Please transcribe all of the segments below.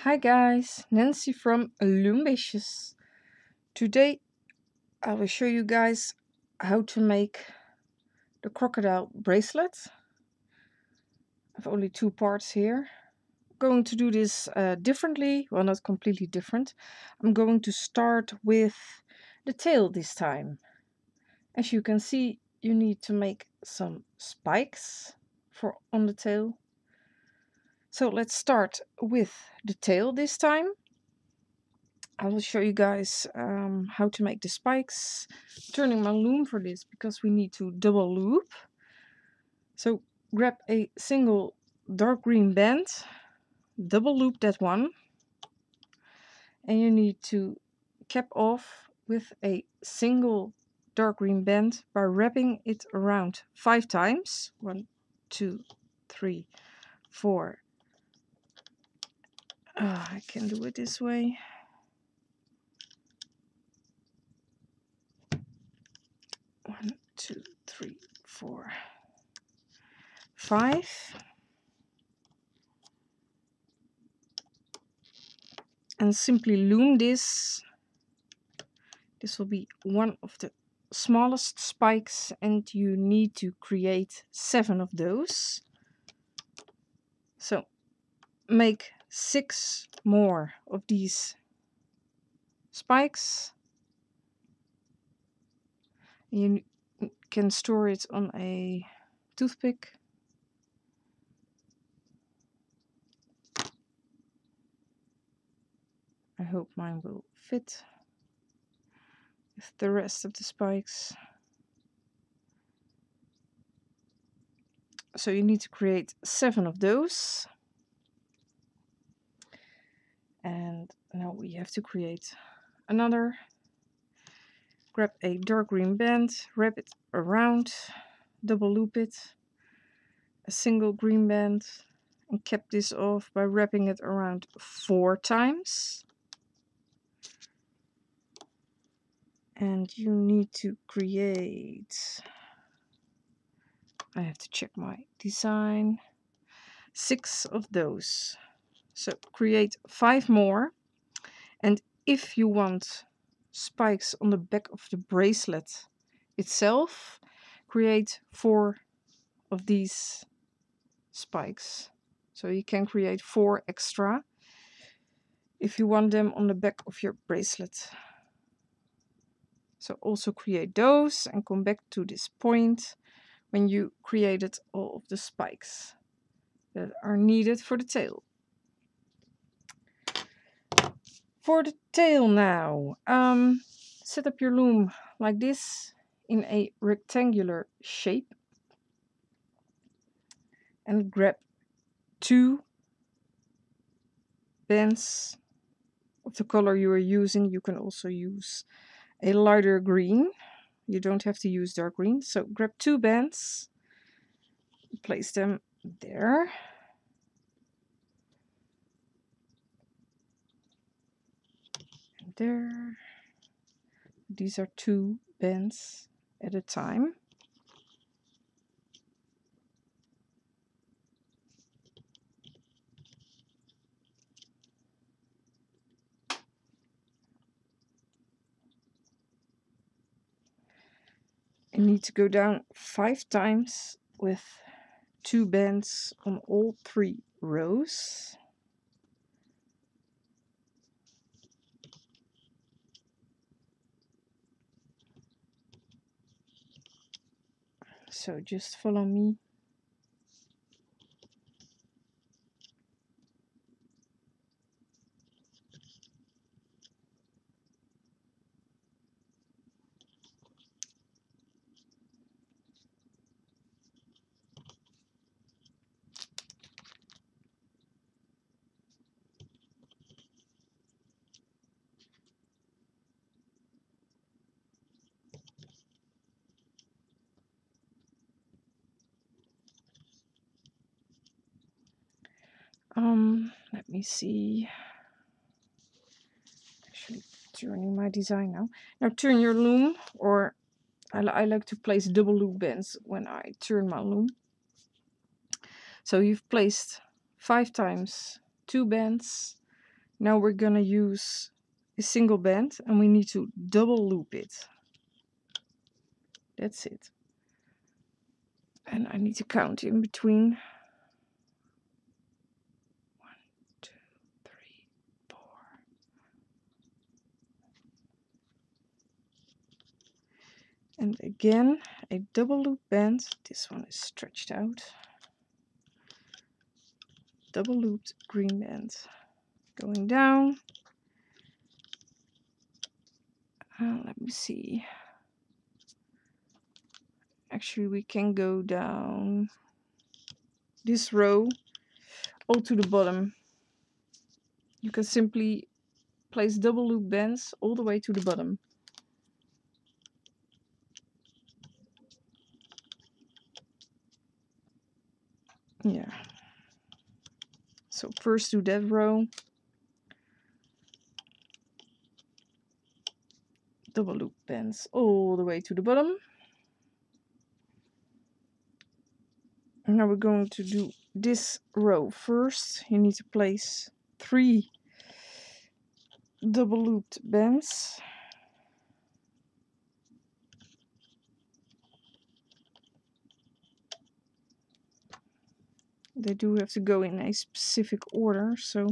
Hi guys, Nancy from Loombicious. Today I will show you guys how to make the crocodile bracelet. I have only two parts here. I'm going to do this differently, well, not completely different. I'm going to start with the tail this time. As you can see, you need to make some spikes for on the tail. So let's start with the tail this time. I will show you guys how to make the spikes. Turning my loom for this because we need to double loop. So grab a single dark green band, double loop that one, and you need to cap off with a single dark green band by wrapping it around 5 times. 1, 2, 3, 4. I can do it this way. 1, 2, 3, 4, 5. And simply loom this. This will be one of the smallest spikes, and you need to create 7 of those. So make 6 more of these spikes. You can store it on a toothpick. I hope mine will fit with the rest of the spikes. So you need to create 7 of those. And now we have to create another. Grab a dark green band, wrap it around, double loop it, a single green band, and cap this off by wrapping it around 4 times. And you need to create, I have to check my design, 6 of those. So create 5 more, and if you want spikes on the back of the bracelet itself, create 4 of these spikes. So you can create 4 extra if you want them on the back of your bracelet. So also create those and come back to this point when you created all of the spikes that are needed for the tail. For the tail now, set up your loom like this in a rectangular shape and grab 2 bands of the color you are using. You can also use a lighter green. You don't have to use dark green. So grab 2 bands, place them there. And there. These are 2 bands at a time. You need to go down 5 times with 2 bands on all 3 rows. So just follow me. Let me see. Actually, turning my design now. Now turn your loom, or I like to place double loop bands when I turn my loom. So you've placed 5 times 2 bands. Now we're gonna use a single band and we need to double loop it. That's it. And I need to count in between. 1, 2, 3, 4. And again, a double loop band. This one is stretched out. Double looped green band. Going down. Let me see. Actually, we can go down this row all to the bottom. You can simply place double loop bands all the way to the bottom. Yeah. So first do that row. Double loop bands all the way to the bottom. And now we're going to do this row first. You need to place 3 double looped bands. They do have to go in a specific order, so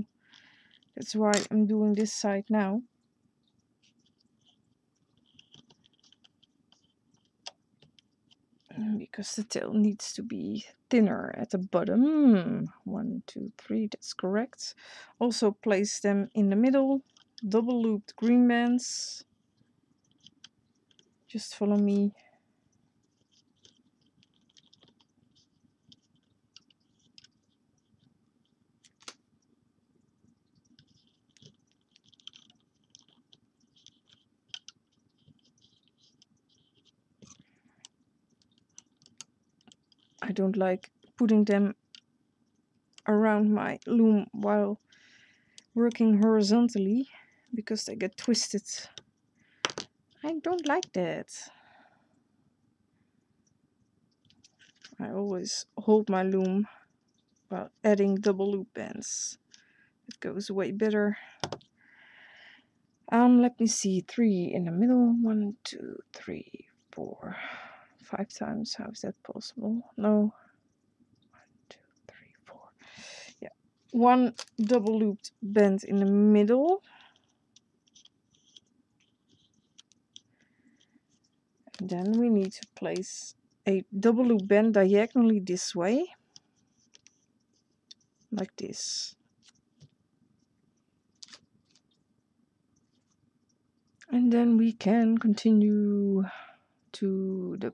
that's why I'm doing this side now. Because the tail needs to be thinner at the bottom. 1, 2, 3, that's correct. Also place them in the middle. Double looped green bands. Just follow me. I don't like putting them around my loom while working horizontally because they get twisted. I don't like that. I always hold my loom while adding double loop bands. It goes way better. Let me see, 3 in the middle. 1, 2, 3, 4, 5 times. How is that possible? No. 1, 2, 3, 4. Yeah, 1 double looped band in the middle. And then we need to place a double loop band diagonally this way, like this. And then we can continue to the,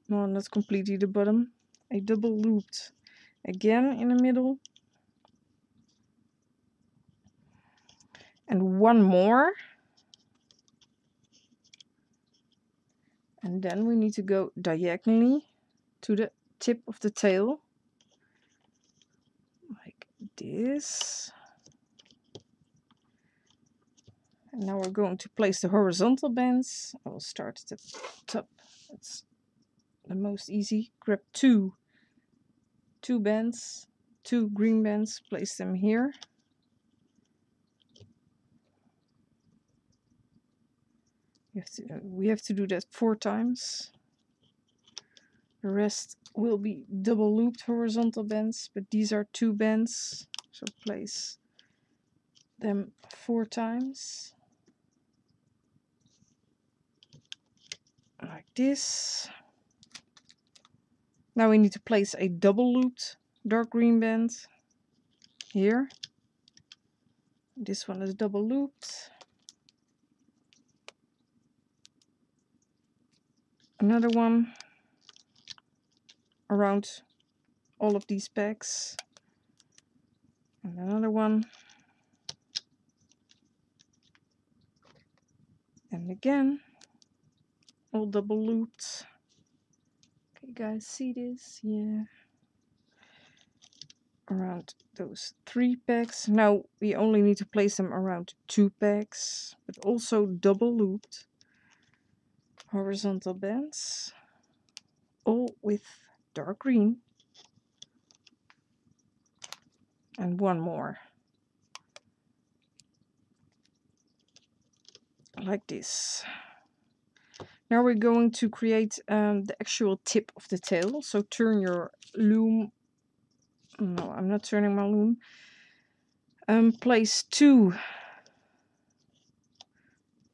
well, not completely the bottom, a double looped again in the middle. And 1 more. And then we need to go diagonally to the tip of the tail, like this. And now we're going to place the horizontal bands. I will start at the top. It's the most easy. Grab two bands, 2 green bands, place them here. We have to do that 4 times. The rest will be double looped horizontal bands, but these are 2 bands, so place them 4 times. Like this. Now we need to place a double looped dark green band here. This one is double looped. Another one around all of these pegs. And another one. And again, all double looped. Okay, guys, see this? Yeah. Around those 3 pegs. Now we only need to place them around 2 pegs, but also double looped horizontal bands, all with dark green. And 1 more. like this. Now we're going to create the actual tip of the tail. So turn your loom. No, I'm not turning my loom. Place 2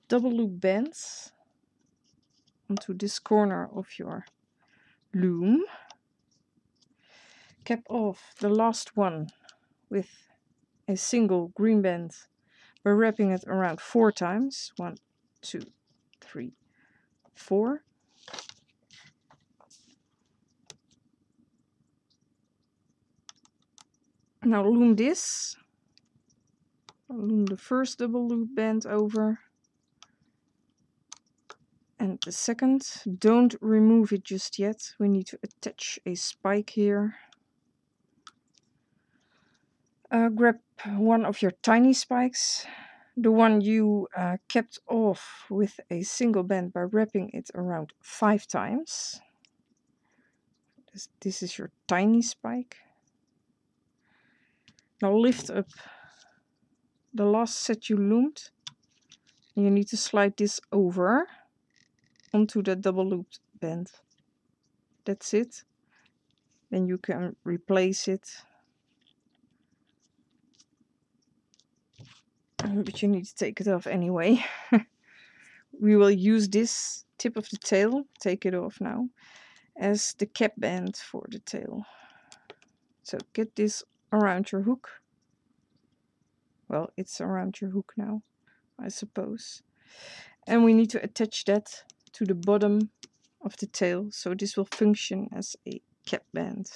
double loop bands onto this corner of your loom. Cap off the last one with a single green band by wrapping it around 4 times. 1, 2, 3, 4. Now loom this. Loom the first double loop band over and the second. Don't remove it just yet. We need to attach a spike here. Grab one of your tiny spikes, the one you kept off with a single band by wrapping it around 5 times. This is your tiny spike. Now lift up the last set you loomed. You need to slide this over onto the double looped band. That's it. Then you can replace it. But you need to take it off anyway. We will use this tip of the tail, take it off now, as the cap band for the tail. So get this around your hook. Well, it's around your hook now, I suppose. And we need to attach that to the bottom of the tail, so this will function as a cap band.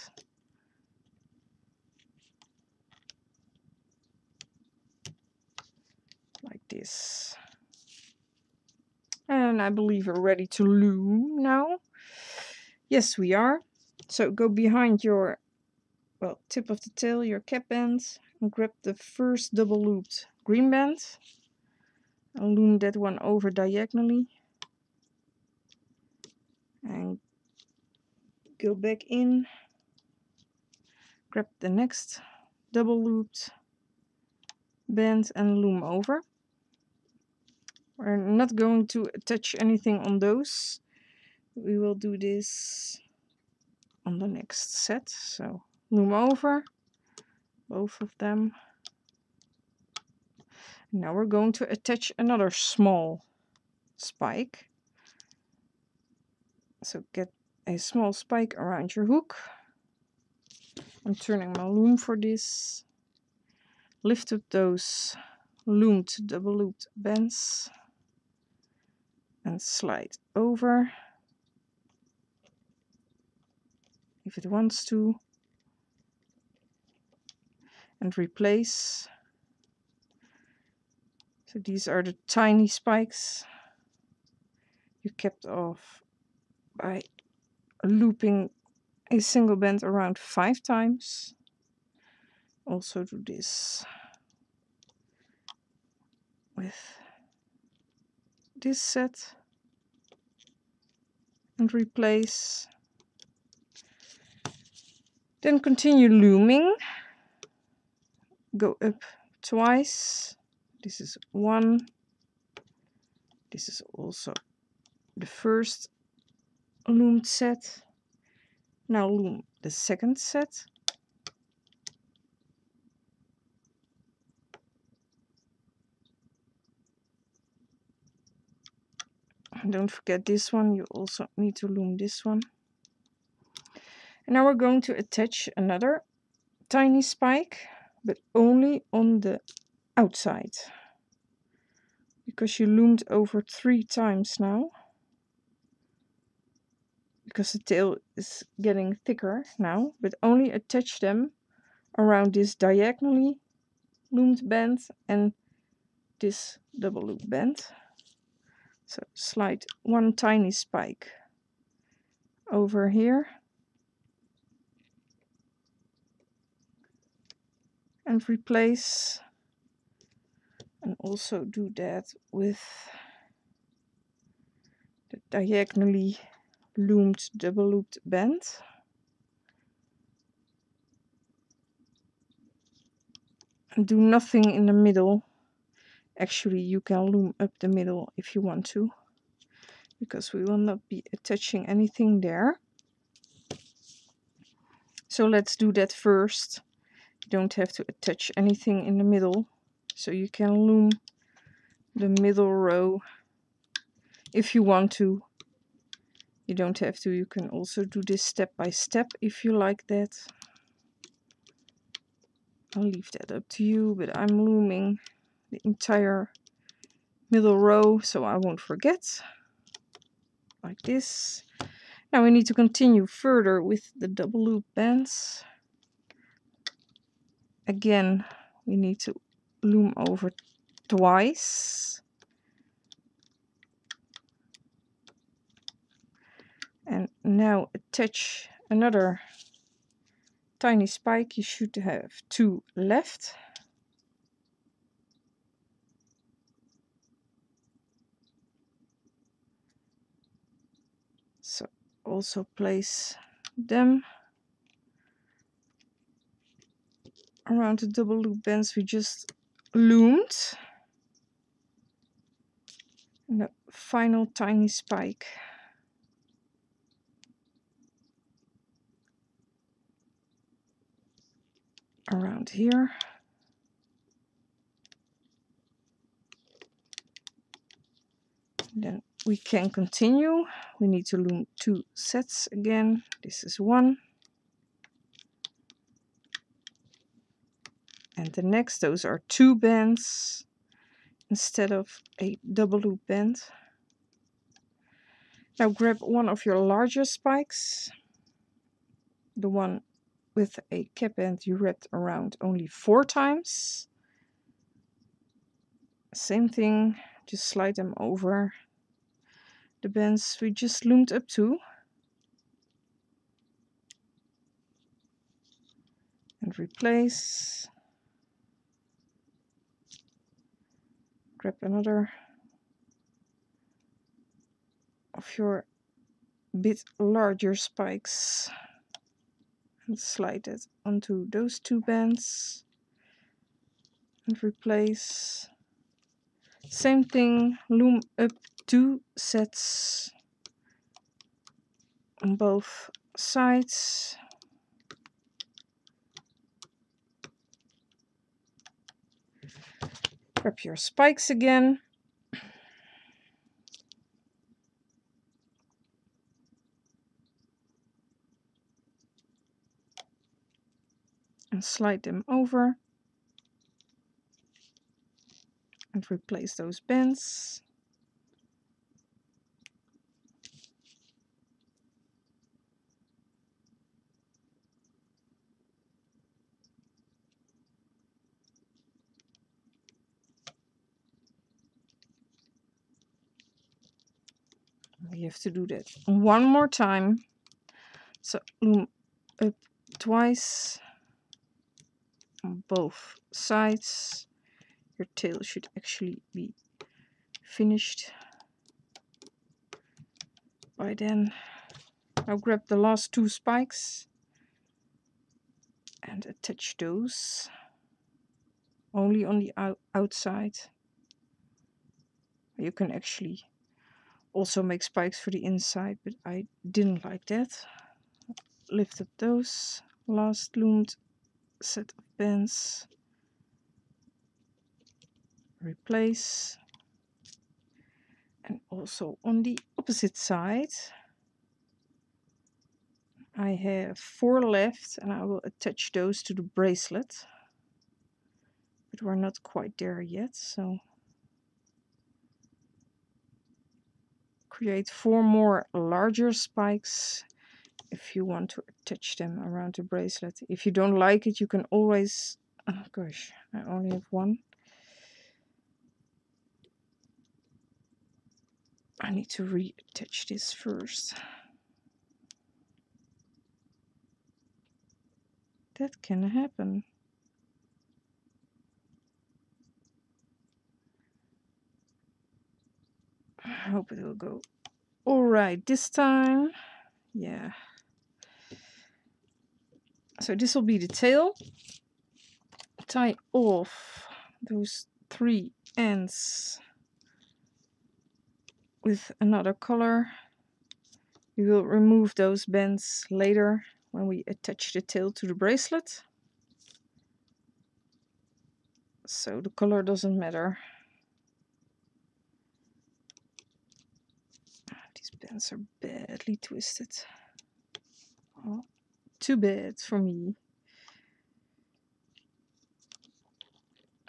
Like this. And I believe we're ready to loom now. Yes, we are. So go behind your tip of the tail, your cap band, and grab the first double looped green band and loom that one over diagonally and go back in, grab the next double looped band and loom over. We're not going to attach anything on those. We will do this on the next set. So loom over both of them. Now we're going to attach another small spike. So get a small spike around your hook. I'm turning my loom for this. Lift up those loomed double looped bands and slide over if it wants to, and replace. So these are the tiny spikes you kept off by looping a single band around 5 times. Also do this with this set and replace. Then continue looming. Go up twice. This is 1. This is also the first loomed set. Now loom the second set. And don't forget this one, you also need to loom this one. And now we're going to attach another tiny spike, but only on the outside, because you loomed over 3 times now, because the tail is getting thicker now, but only attach them around this diagonally loomed band and this double loop band. So slide one tiny spike over here and replace, and also do that with the diagonally loomed double looped band. And do nothing in the middle Actually, you can loom up the middle if you want to, because we will not be attaching anything there. So let's do that first. You don't have to attach anything in the middle, so you can loom the middle row if you want to. You don't have to. You can also do this step by step if you like that. I'll leave that up to you, but I'm looming the entire middle row so I won't forget. Like this. Now we need to continue further with the double loop bands. Again, we need to loom over twice. And now attach another tiny spike. You should have 2 left. So also place them around the double loop bands we just loomed. And the final tiny spike around here. Then we can continue. We need to loom 2 sets again. This is 1. And the next, those are 2 bands instead of a double loop band. Now grab one of your larger spikes, the one with a cap end you wrapped around only 4 times. Same thing, just slide them over the bands we just loomed up to. And replace. Grab another of your bit larger spikes and slide it onto those 2 bands and replace. Same thing, loom up 2 sets on both sides. Grab your spikes again. And slide them over. And replace those bands. We have to do that one more time. So loom up twice on both sides. Your tail should actually be finished by then. Now grab the last 2 spikes and attach those only on the outside. You can actually also make spikes for the inside, but I didn't like that. Lift up those last loomed set of bands. Replace. And also on the opposite side I have 4 left, and I will attach those to the bracelet, but we're not quite there yet, so create 4 more larger spikes if you want to attach them around the bracelet. If you don't like it, you can always, oh gosh, I only have 1. I need to reattach this first. That can happen. I hope it will go all right this time. Yeah. So this will be the tail. Tie off those 3 ends with another color. We will remove those bends later when we attach the tail to the bracelet. So the color doesn't matter. These bends are badly twisted. Oh, too bad for me.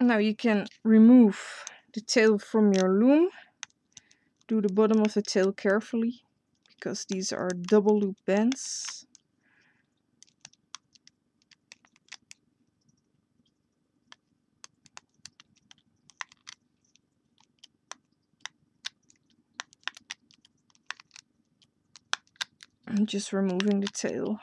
Now you can remove the tail from your loom. Do the bottom of the tail carefully, because these are double loop bends. I'm just removing the tail.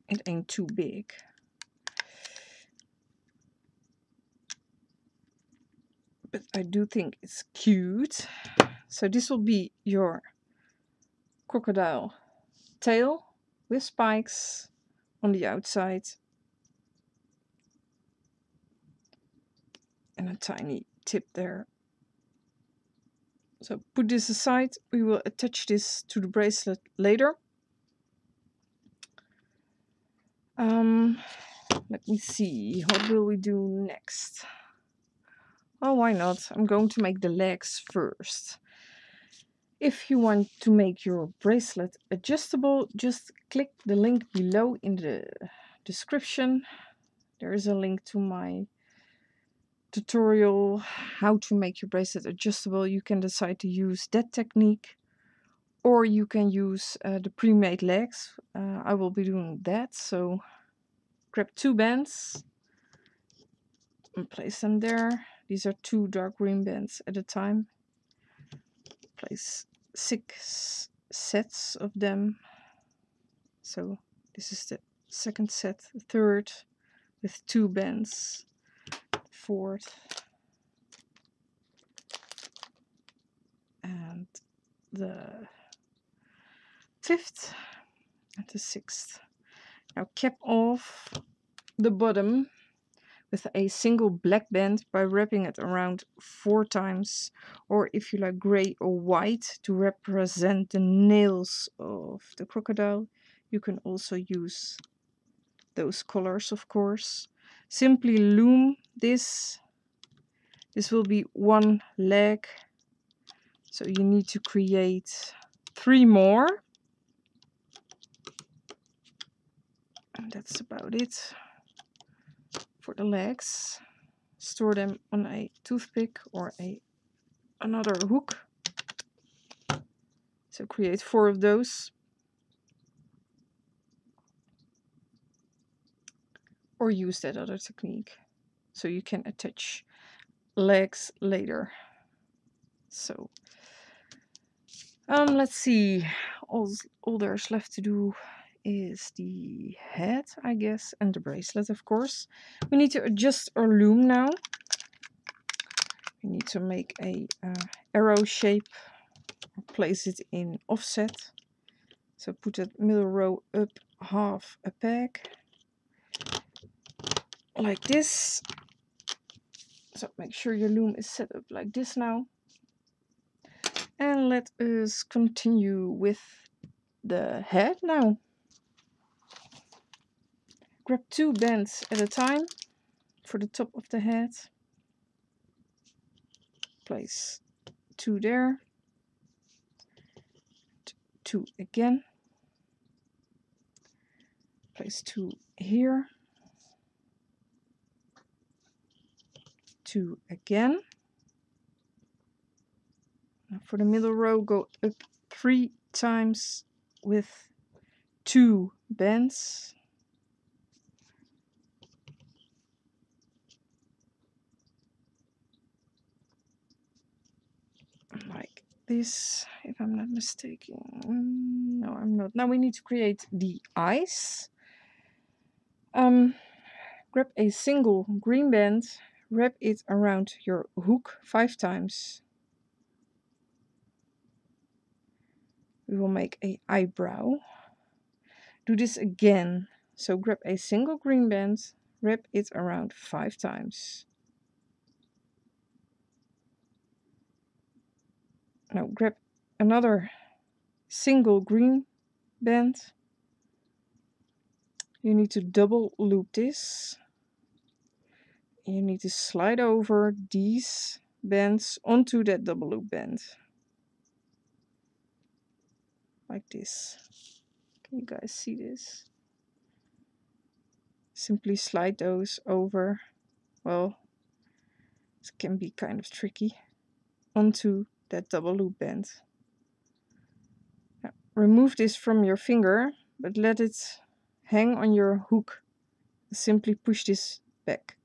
It ain't too big. But I do think it's cute. So this will be your crocodile tail with spikes on the outside and a tiny tip there. So put this aside. We will attach this to the bracelet later. Let me see, what will we do next? Oh, why not? I'm going to make the legs first. If you want to make your bracelet adjustable, just click the link below in the description. There is a link to my tutorial how to make your bracelet adjustable. You can decide to use that technique, or you can use the pre-made legs. I will be doing that. So grab 2 bands and place them there. These are 2 dark green bands at a time. Place 6 sets of them. So this is the second set, the third with 2 bands, fourth, and the 5th, and the 6th. Now cap off the bottom with a single black band by wrapping it around 4 times, or if you like gray or white to represent the nails of the crocodile, you can also use those colors, of course. Simply loom this. This will be 1 leg, so you need to create 3 more. And that's about it for the legs. Store them on a toothpick or another hook. So create 4 of those. Or use that other technique, so you can attach legs later. So let's see, all there's left to do is the head, I guess, and the bracelet, of course. We need to adjust our loom now. We need to make a arrow shape, place it in offset. So put that middle row up half a peg, like this. So make sure your loom is set up like this now. And let us continue with the head now. Grab 2 bands at a time for the top of the head. Place 2 there. 2 again. Place 2 here. 2 again. Now for the middle row, go up 3 times with 2 bands. Like this, if I'm not mistaken. No, I'm not. Now we need to create the eyes. Grab a single green band, wrap it around your hook 5 times. We will make an eyebrow. Do this again. So grab a single green band, wrap it around 5 times. Now grab another single green band. You need to double loop this. You need to slide over these bands onto that double loop band. Like this. Can you guys see this? Simply slide those over. Well, it can be kind of tricky. Onto that double loop band. Now, remove this from your finger, but let it hang on your hook. Simply push this back.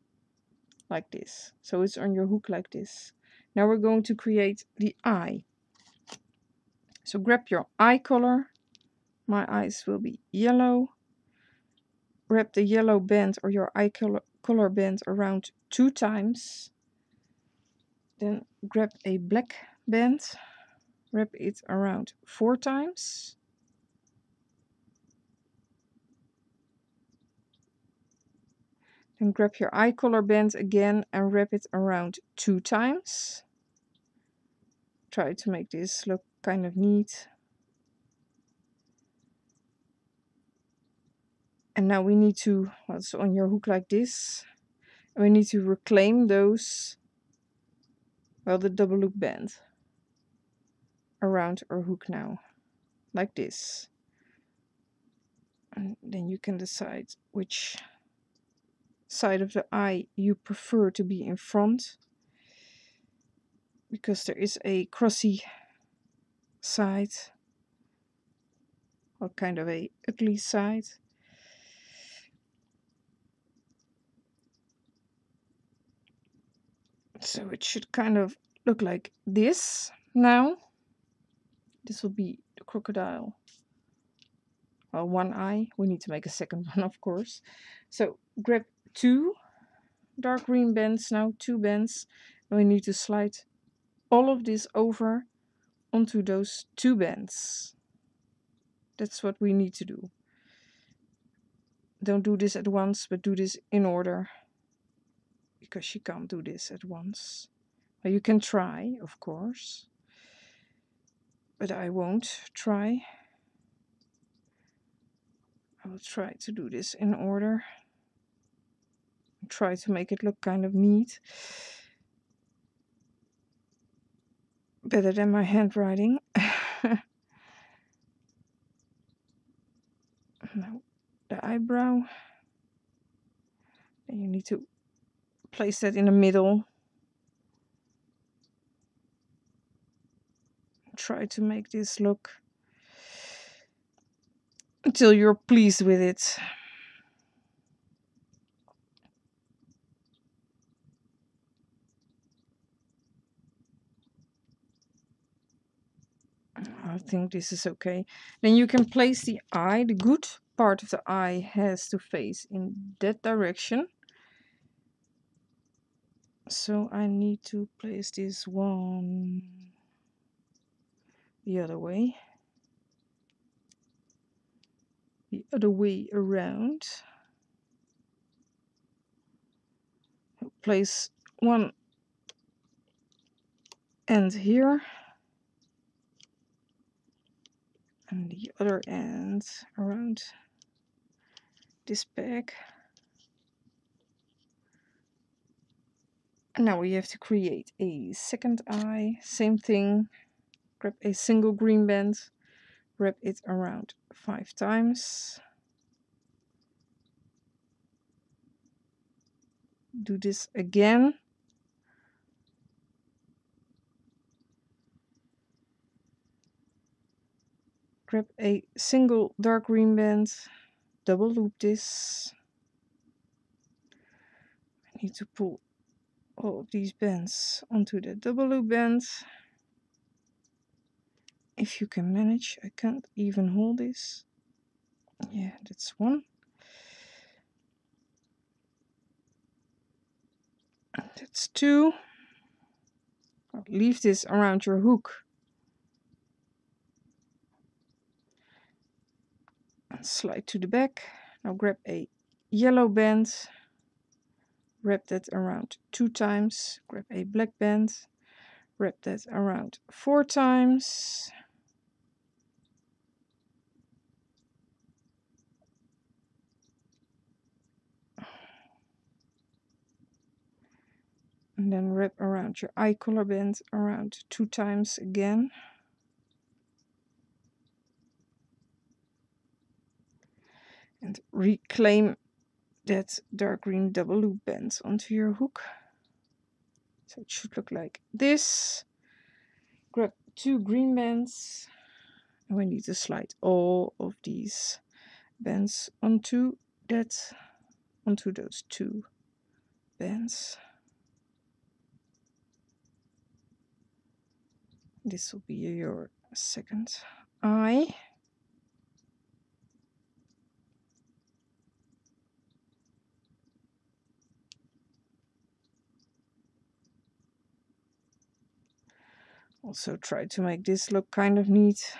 Like this. So it's on your hook like this. Now we're going to create the eye. So grab your eye color. My eyes will be yellow. Wrap the yellow band or your eye color band around 2 times. Then grab a black band. Wrap it around 4 times. Then grab your eye color band again and wrap it around 2 times. Try to make this look kind of neat. And now we need to, well, it's on your hook like this. And we need to reclaim those, well, the double loop band around our hook now, like this. And then you can decide which side of the eye you prefer to be in front, because there is a crossy side, or kind of a ugly side. So it should kind of look like this now. This will be the crocodile. Well, one eye. We need to make a second one, of course. So grab 2 dark green bands now, 2 bands. And we need to slide all of this over onto those 2 bands. That's what we need to do. Don't do this at once, but do this in order, because you can't do this at once. Well, you can try, of course, but I won't try. I will try to do this in order. Try to make it look kind of neat. Better than my handwriting. Now, the eyebrow. And you need to place that in the middle. Try to make this look until you're pleased with it. I think this is okay. Then you can place the eye. The good part of the eye has to face in that direction. So I need to place this one the other way. The other way around. Place one end here. And the other end around this bag. And now we have to create a second eye. Same thing. Grab a single green band. Wrap it around 5 times. Do this again. Grab a single dark green band. Double loop this. I need to pull all of these bands onto the double loop band. If you can manage. I can't even hold this. Yeah, that's one. That's 2. Leave this around your hook. And slide to the back. Now grab a yellow band. Wrap that around 2 times. Grab a black band. Wrap that around 4 times. And then wrap around your eye collar band around 2 times again. And reclaim that dark green double loop band onto your hook. So it should look like this. Grab 2 green bands. And we need to slide all of these bands onto those 2 bands. This will be your second eye. Also try to make this look kind of neat.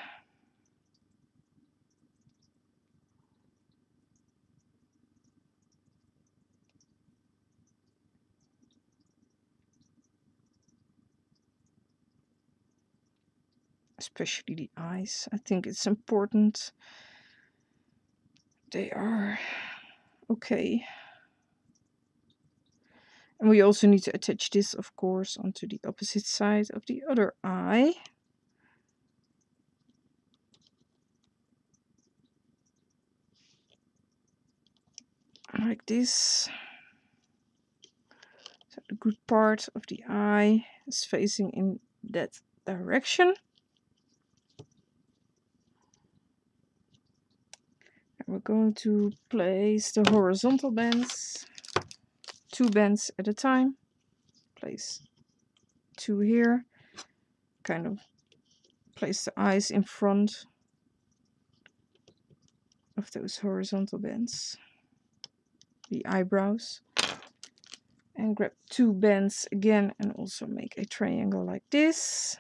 Especially the eyes. I think it's important. They are okay. And we also need to attach this, of course, onto the opposite side of the other eye. Like this. So the good part of the eye is facing in that direction. And we're going to place the horizontal bands, 2 bands at a time. Place 2 here. Kind of place the eyes in front of those horizontal bands, the eyebrows. And grab 2 bands again and also make a triangle like this.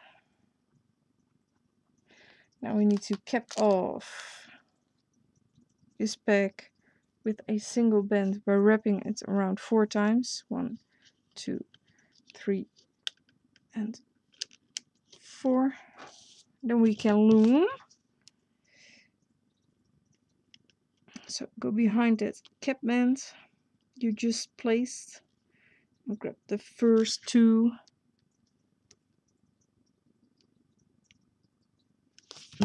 Now we need to cap off this back with a single band by wrapping it around 4 times. 1, 2, 3, and 4. Then we can loom. So go behind that cap band you just placed and grab the first 2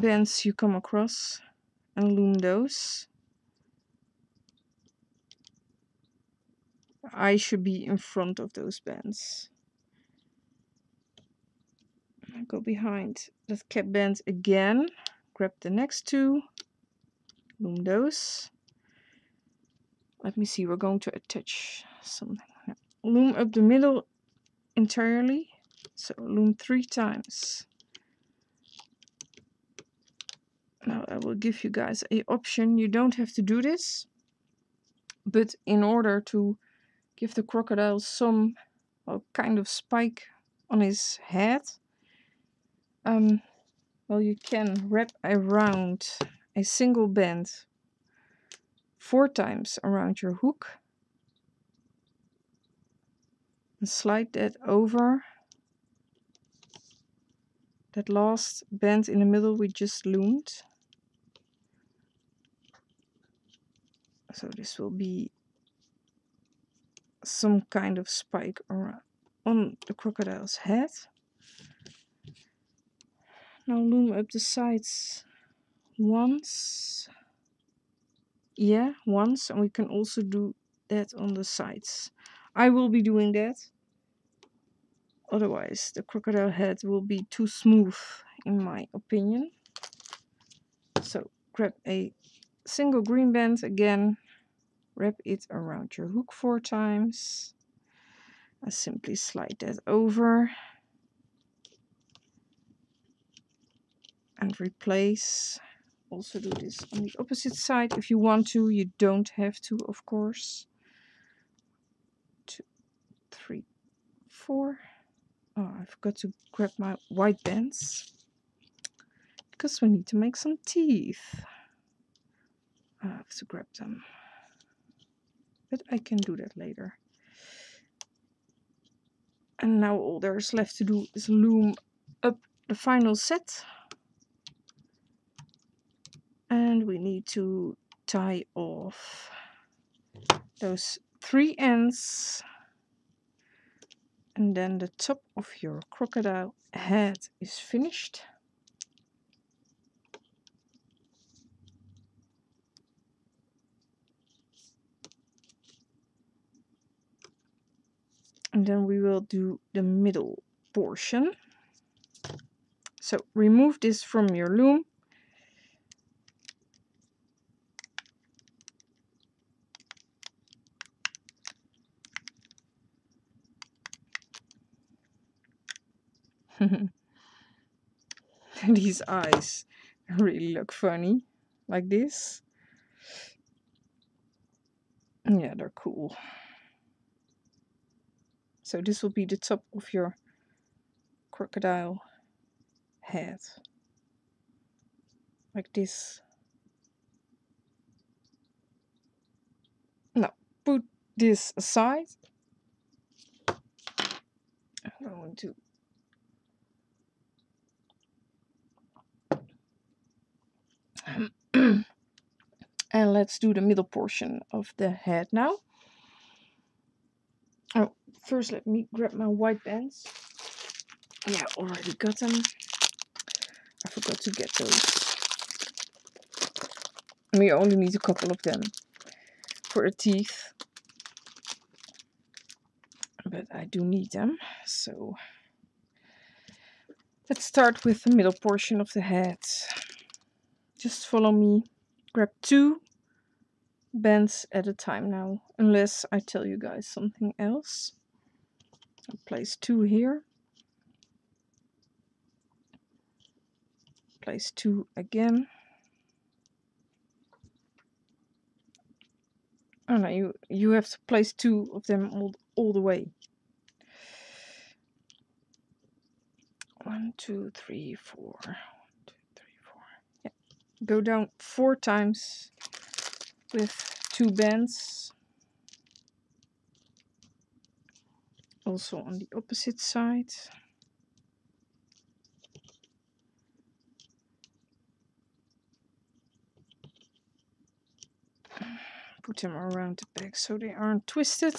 bands you come across and loom those. I should be in front of those bands. Go behind that cap band again, grab the next 2, loom those. Let me see, we're going to attach something. Loom up the middle entirely, so loom 3 times. Now I will give you guys an option. You don't have to do this, but in order to give the crocodile some kind of spike on his head, well, you can wrap around a single band 4 times around your hook and slide that over that last band in the middle we just loomed. So this will be some kind of spike around on the crocodile's head. Now loom up the sides once. Yeah, once, and we can also do that on the sides. I will be doing that. Otherwise, the crocodile head will be too smooth, in my opinion. So grab a single green band again, wrap it around your hook 4 times. I simply slide that over and replace. Also do this on the opposite side if you want to. You don't have to, of course. 2, 3, 4. Oh, I forgot to grab my white bands because we need to make some teeth. I have to grab them, but I can do that later. And now all there's left to do is loom up the final set. And we need to tie off those 3 ends. And then the top of your crocodile head is finished. And then we will do the middle portion. So remove this from your loom. These eyes really look funny, like this. Yeah, they're cool. So this will be the top of your crocodile head, like this. Now put this aside. I'm going to and let's do the middle portion of the head now. Oh, first let me grab my white bands. Yeah, already got them. I forgot to get those. We only need a couple of them for the teeth, but I do need them. So let's start with the middle portion of the head. Just follow me. Grab 2 bands at a time now, unless I tell you guys something else. I'll place 2 here. Place 2 again. Oh no, you have to place 2 of them all the way. 1, 2, 3, 4. 1, 2, 3, 4. Yeah. Go down 4 times with 2 bands. Also on the opposite side. Put them around the back so they aren't twisted.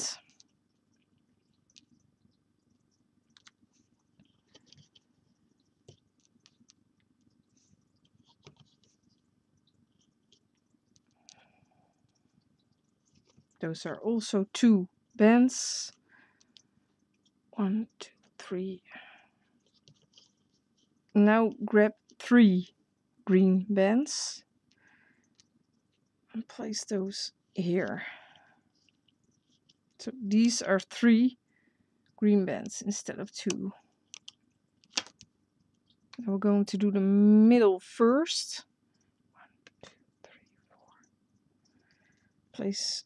Those are also 2 bands. 1, 2, 3. Now grab 3 green bands and place those here. So these are 3 green bands instead of 2. Now we're going to do the middle first. 1, 2, 3, 4. Place.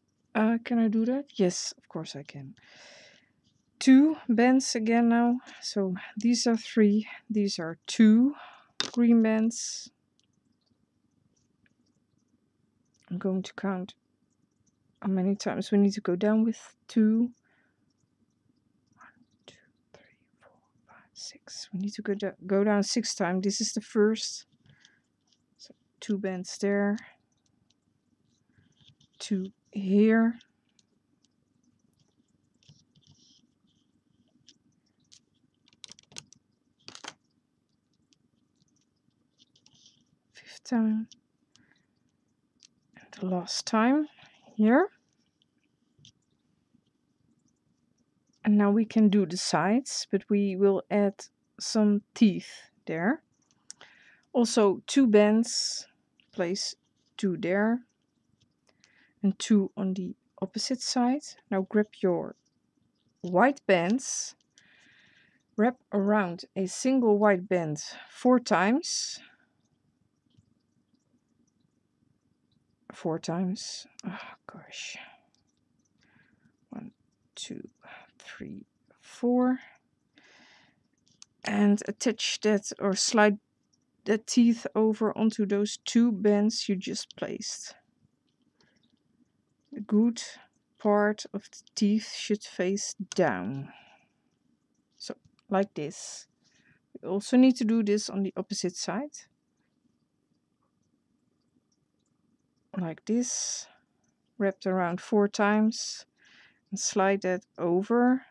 Can I do that? Yes, of course I can. 2 bands again now. So these are 3. These are 2 green bands. I'm going to count how many times we need to go down with 2. 1, 2, 3, 4, 5, 6. We need to go down 6 times. This is the first. So 2 bands there. 2 here. 5th time. And the last time here. And now we can do the sides, but we will add some teeth there. Also 2 bands, place 2 there and 2 on the opposite side. Now grab your white bands, wrap around a single white band 4 times. 4 times. Oh gosh. 1, 2, 3, 4. And attach that or slide the teeth over onto those 2 bends you just placed. The good part of the teeth should face down. So, like this. We also need to do this on the opposite side. Like this. Wrapped around 4 times. And slide that over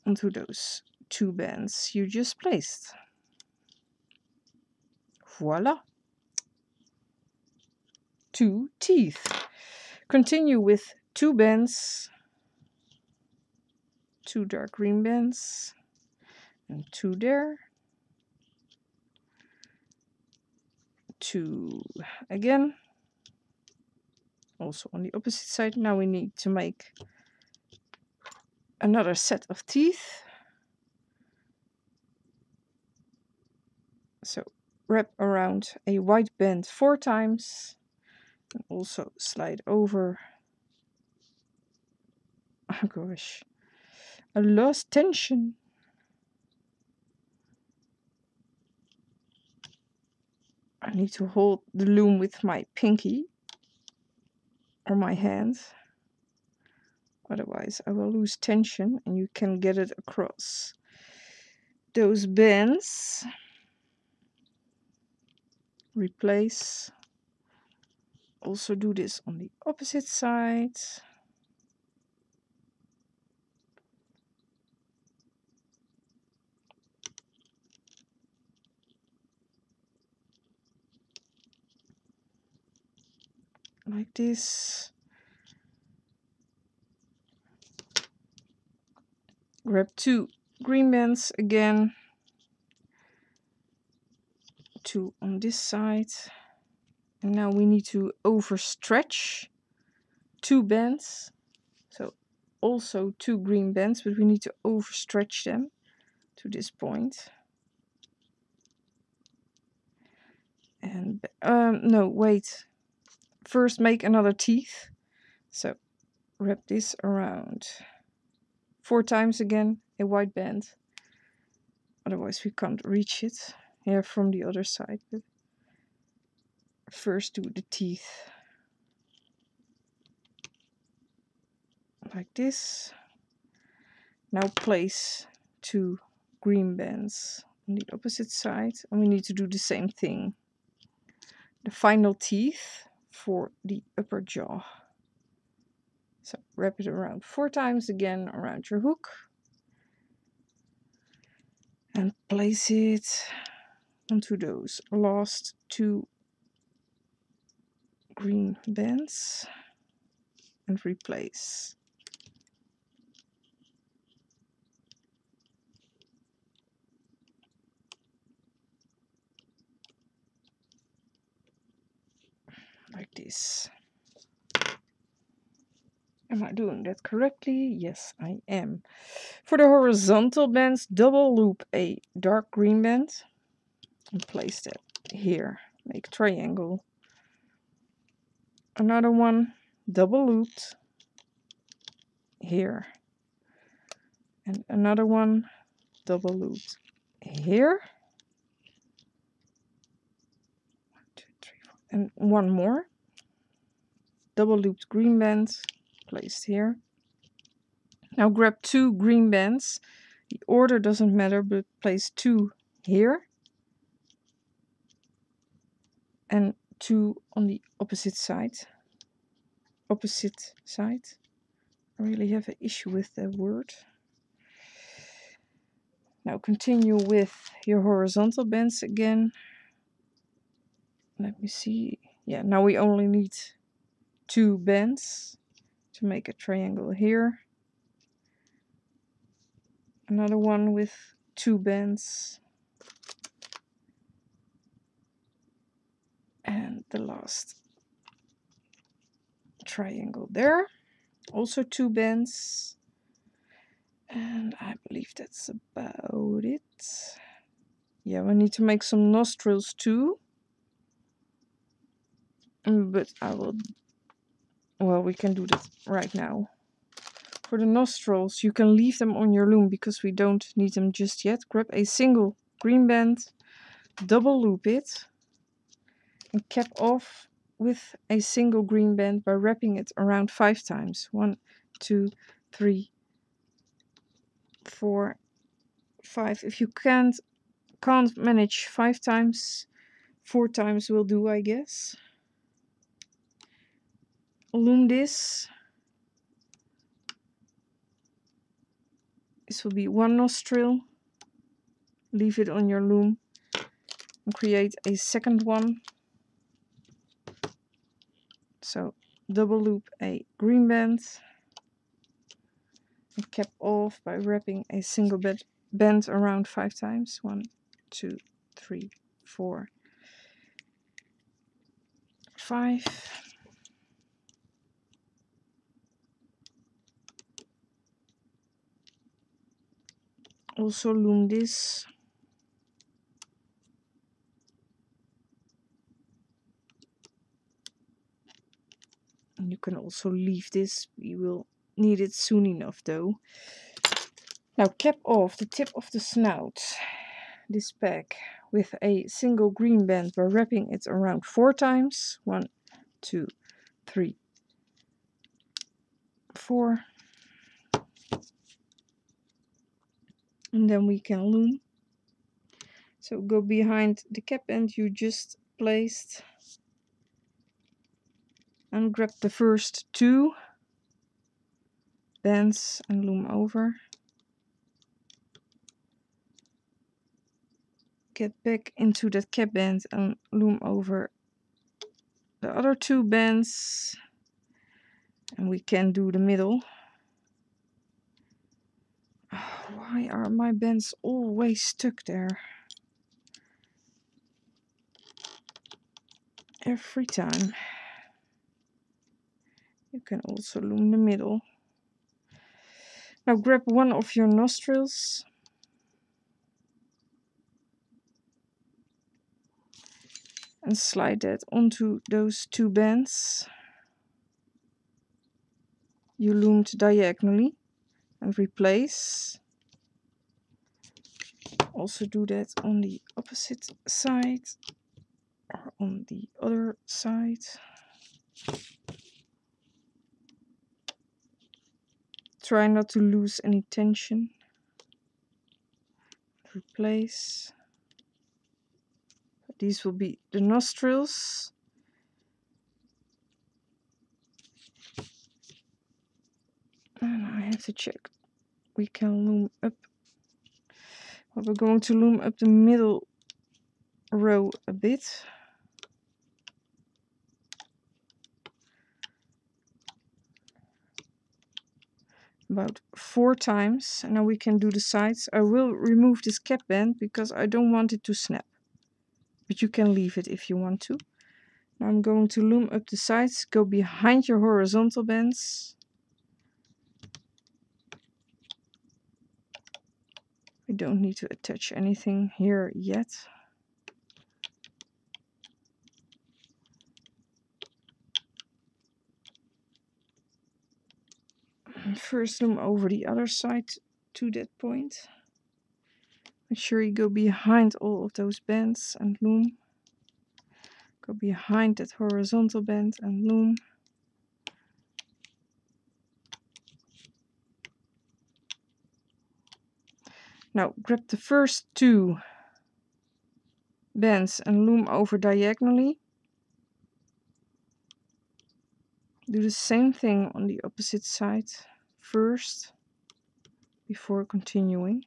onto those 2 bends you just placed. Voila! 2 teeth. Continue with 2 bends, 2 dark green bends, and 2 there, 2 again, also on the opposite side. Now we need to make another set of teeth. So wrap around a white band 4 times, and also slide over. Oh gosh, I lost tension. I need to hold the loom with my pinky or my hand. Otherwise I will lose tension and you can get it across those bends. Replace. Also do this on the opposite side. Like this. Grab 2 green bands again. 2 on this side. And now we need to overstretch 2 bands. So also 2 green bands, but we need to overstretch them to this point. And no, wait. First make another teeth. So wrap this around 4 times again, a white band. Otherwise we can't reach it here from the other side. But first do the teeth. Like this. Now place 2 green bands on the opposite side. And we need to do the same thing. The final teeth for the upper jaw. So wrap it around 4 times again around your hook. And place it onto those last 2 green bands. And replace. Like this. Am I doing that correctly? Yes, I am. For the horizontal bands, double loop a dark green band and place that here. Make triangle. Another one, double looped here. And another one, double looped here. 1, 2, 3, 4. And one more. Double looped green band placed here. Now grab 2 green bands. The order doesn't matter, but place 2 here. And 2 on the opposite side. Opposite side. I really have an issue with that word. Now continue with your horizontal bands again. Let me see. Yeah, now we only need 2 bands to make a triangle here. Another one with 2 bands. And the last triangle there. Also 2 bands. And I believe that's about it. Yeah, we need to make some nostrils too. But I will... Well, we can do that right now. for the nostrils, you can leave them on your loom because we don't need them just yet. Grab a single green band, double loop it, and cap off with a single green band by wrapping it around 5 times. 1, 2, 3, 4, 5. If you can't manage 5 times, 4 times will do, I guess. Loom this. This will be one nostril. Leave it on your loom and create a second one. So double loop a green band and cap off by wrapping a single band around 5 times. 1, 2, 3, 4, 5. Also loom this. And you can also leave this. We will need it soon enough though. Now cap off the tip of the snout, this peg, with a single green band by wrapping it around 4 times. 1, 2, 3, 4. And then we can loom. So go behind the cap end you just placed and grab the first 2 bands and loom over. Get back into that cap band and loom over the other 2 bands. And we can do the middle. Oh, why are my bands always stuck there? Every time. You can also loom the middle. Now grab one of your nostrils and slide that onto those 2 bands you loomed diagonally and replace. Also do that on the opposite side or on the other side. Try not to lose any tension. Replace. These will be the nostrils. And I have to check. We can loom up. Well, we're going to loom up the middle row a bit. About 4 times. And now we can do the sides. I will remove this cap band because I don't want it to snap. But you can leave it if you want to. Now I'm going to loom up the sides. Go behind your horizontal bands. We don't need to attach anything here yet. And first loom over the other side to that point. Make sure you go behind all of those bands and loom. Go behind that horizontal band and loom. Now grab the first 2 bands and loom over diagonally. Do the same thing on the opposite side first before continuing.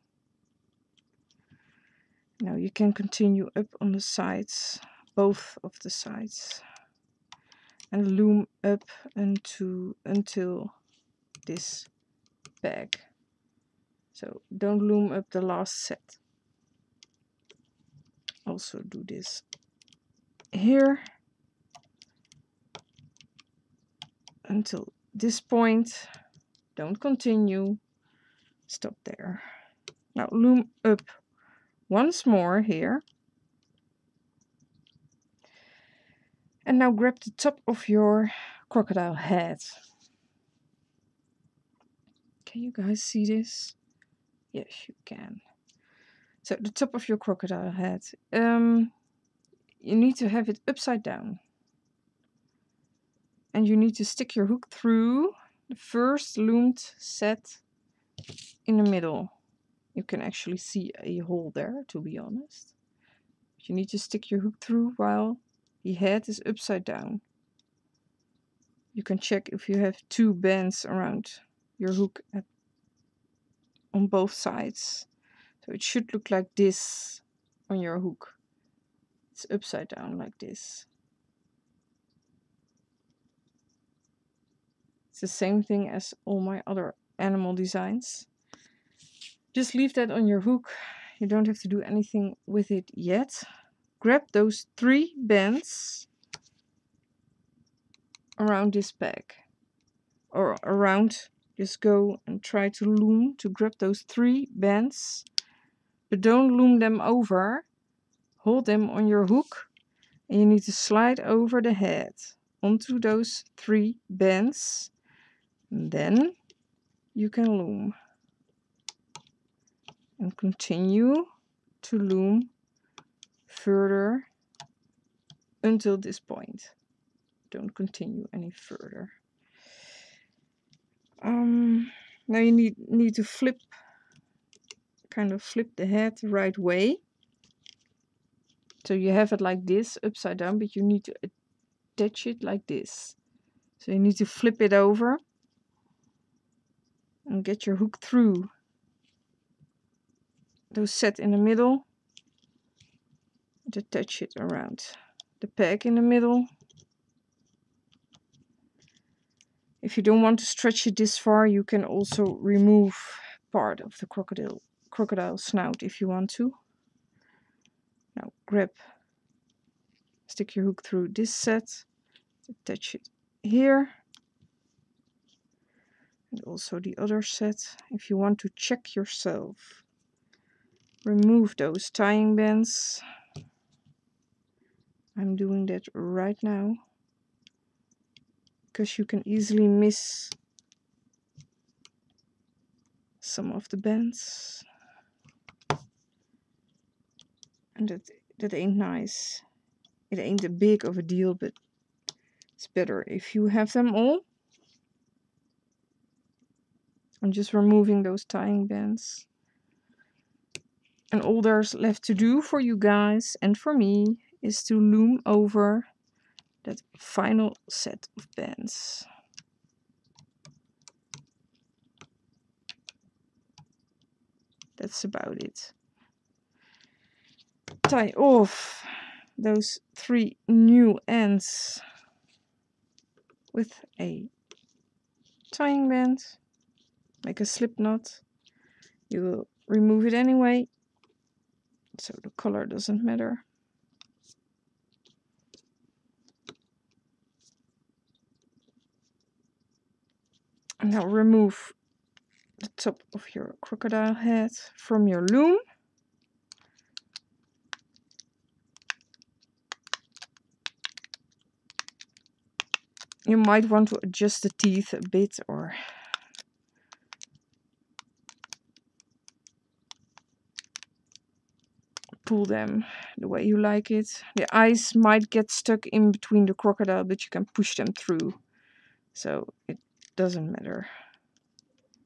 Now you can continue up on the sides, both of the sides, and loom up until this peg. So don't loom up the last set. Also do this here until this point. Don't continue. Stop there. Now loom up once more here. And now grab the top of your crocodile head. Can you guys see this? Yes, you can. So the top of your crocodile head. You need to have it upside down. And you need to stick your hook through the first loomed set in the middle. You can actually see a hole there, to be honest. You need to stick your hook through while the head is upside down. You can check if you have 2 bands around your hook on both sides. So it should look like this on your hook. It's upside down like this. It's the same thing as all my other animal designs. Just leave that on your hook. You don't have to do anything with it yet. Grab those 3 bands around this peg. Or around, just go and try to loom to grab those 3 bands. But don't loom them over. Hold them on your hook. And you need to slide over the head onto those 3 bands. And then you can loom. And continue to loom further until this point. Don't continue any further. Now you need to flip the head the right way. So you have it like this, upside down, but you need to attach it like this. So you need to flip it over and get your hook through those set in the middle and attach it around the peg in the middle. If you don't want to stretch it this far, you can also remove part of the crocodile snout if you want to. Now stick your hook through this set, attach it here, and also the other set. If you want to check yourself, remove those tying bands. I'm doing that right now because you can easily miss some of the bands, and that ain't nice. It ain't a big of a deal, but it's better if you have them all. I'm just removing those tying bands. And all there's left to do for you guys and for me is to loom over that final set of bands. That's about it. Tie off those 3 new ends with a tying band. Make a slip knot. You will remove it anyway, so the color doesn't matter. And now remove the top of your crocodile head from your loom. You might want to adjust the teeth a bit or pull them the way you like it. The eyes might get stuck in between the crocodile, but you can push them through, so it doesn't matter.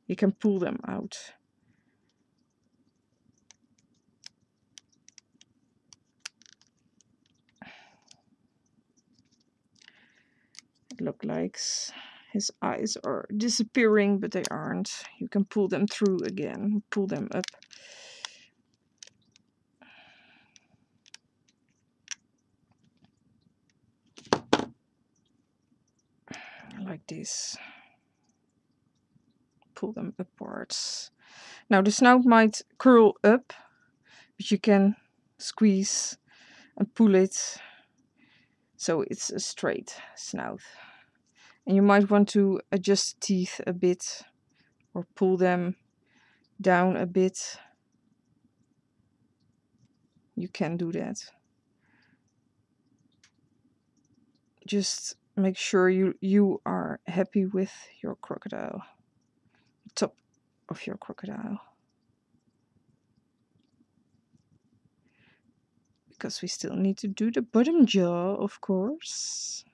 You can pull them out. It looks like his eyes are disappearing, but they aren't. You can pull them through again, pull them up. Like this. Pull them upwards. Now the snout might curl up, but you can squeeze and pull it so it's a straight snout. And you might want to adjust the teeth a bit or pull them down a bit. You can do that. Just make sure you are happy with your crocodile. Top of your crocodile. Because we still need to do the bottom jaw, of course.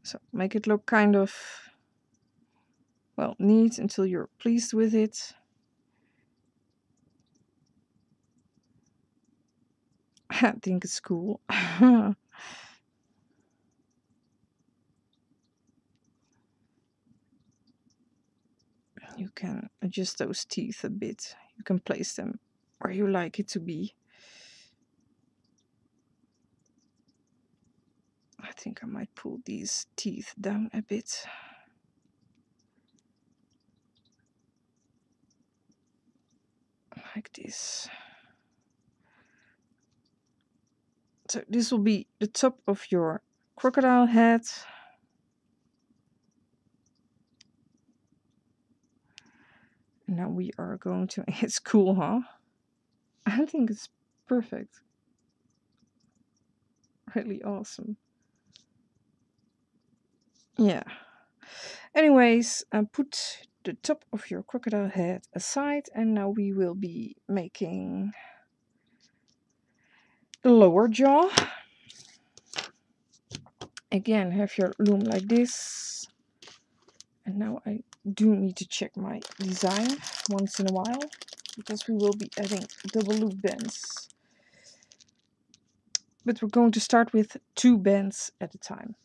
So make it look kind of, well, neat until you're pleased with it. I think it's cool. You can adjust those teeth a bit. You can place them where you like it to be. I think I might pull these teeth down a bit. Like this. So this will be the top of your crocodile head. Now we are going to, it's cool, huh? I think it's perfect. Really awesome. Yeah. Anyways, put the top of your crocodile head aside, and now we will be making the lower jaw. Again, have your loom like this. And now I do need to check my design once in a while, because we will be adding double loop bands. But we're going to start with 2 bands at a time.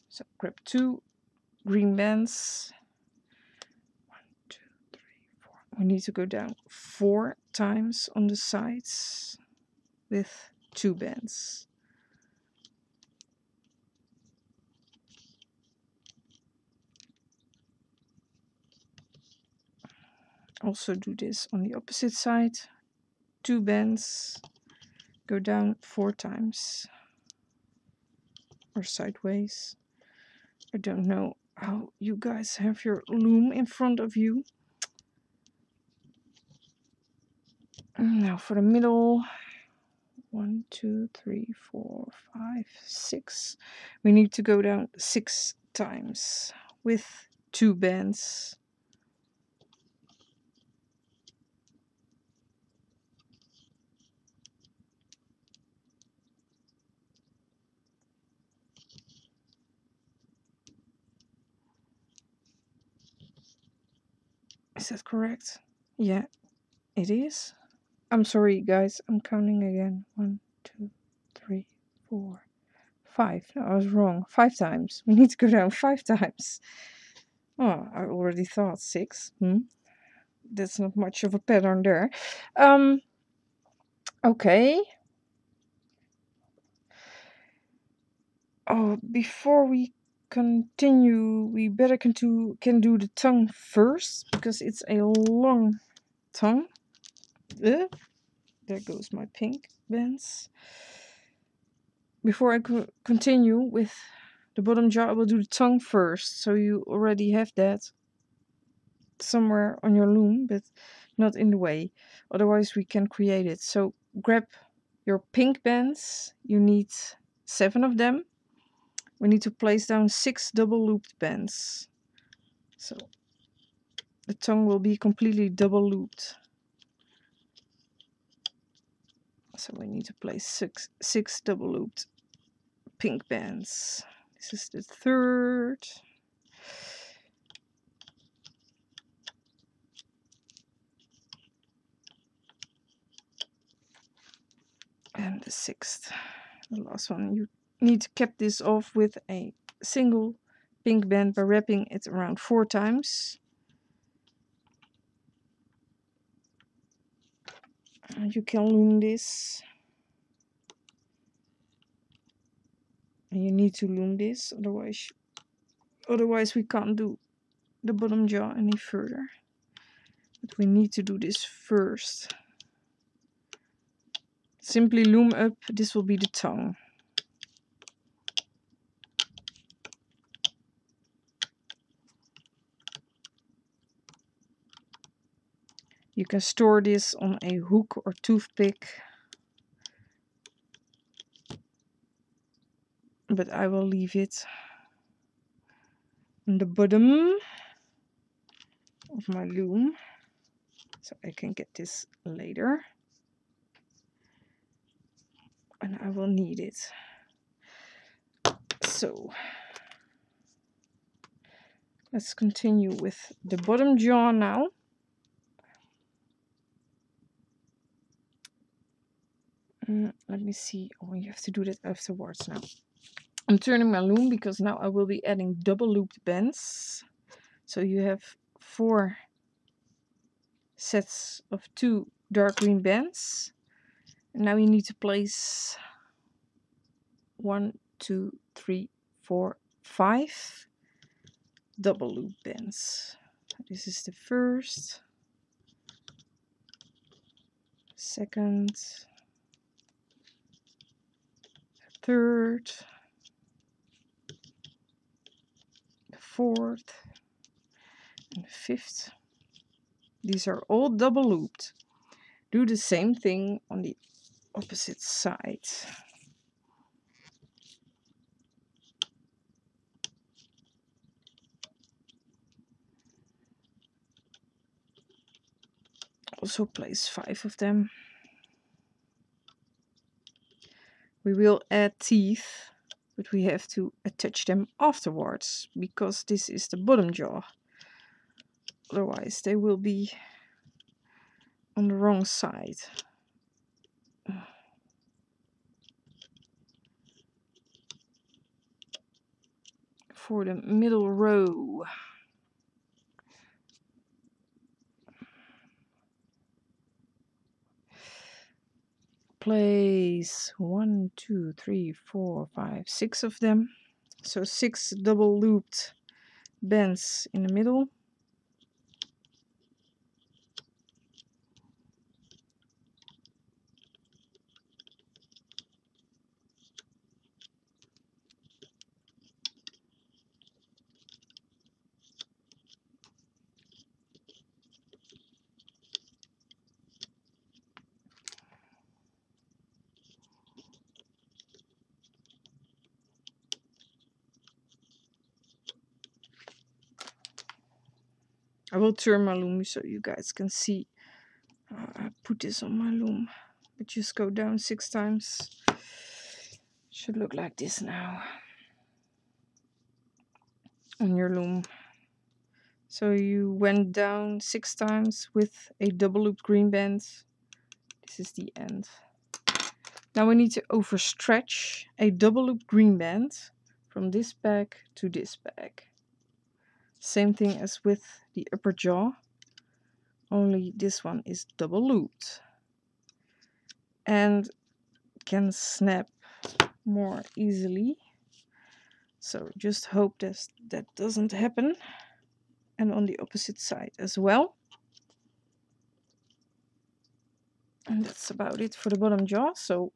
So grab 2 green bands. 1, 2, 3, 4. We need to go down 4 times on the sides with 2 bands. Also do this on the opposite side. 2 bands, go down 4 times. Or sideways. I don't know how you guys have your loom in front of you. Now for the middle. 1, 2, 3, 4, 5, 6. We need to go down 6 times with 2 bands. Is that correct? Yeah, it is. I'm sorry, guys. I'm counting again. 1, 2, 3, 4, 5. No, I was wrong. 5 times. We need to go down 5 times. Oh, I already thought 6. That's not much of a pattern there. Okay. Oh, before we continue, we better can do the tongue first, because it's a long tongue. There goes my pink bands. Before I continue with the bottom jaw, I will do the tongue first, so you already have that somewhere on your loom, but not in the way. Otherwise we can create it. So grab your pink bands. You need 7 of them. We need to place down 6 double looped bands. So the tongue will be completely double looped. So we need to place 6 double looped pink bands. This is the 3rd. And the 6th. The last one. You need to cap this off with a single pink band by wrapping it around 4 times. You can loom this. And you need to loom this, otherwise we can't do the bottom jaw any further. But we need to do this first. Simply loom up. This will be the tongue. You can store this on a hook or toothpick, but I will leave it on the bottom. of my loom, so I can get this later. And I will need it. So let's continue with the bottom jaw now. Let me see. Oh, you have to do that afterwards now. I'm turning my loom because now I will be adding double looped bands. So you have 4 sets of 2 dark green bands. And now you need to place 1, 2, 3, 4, 5 double loop bands. This is the first, second, third, the fourth, and the fifth. These are all double looped. Do the same thing on the opposite side. Also place 5 of them. We will add teeth, but we have to attach them afterwards because this is the bottom jaw. Otherwise they will be on the wrong side. For the middle row, place 1, 2, 3, 4, 5, 6 of them. So 6 double looped bands in the middle. I will turn my loom so you guys can see. I put this on my loom, but just go down 6 times. Should look like this now on your loom. So you went down 6 times with a double looped green band. This is the end. Now we need to overstretch a double looped green band from this bag to this bag. Same thing as with the upper jaw, only this one is double looped and can snap more easily. So just hope that doesn't happen. And on the opposite side as well. And that's about it for the bottom jaw. So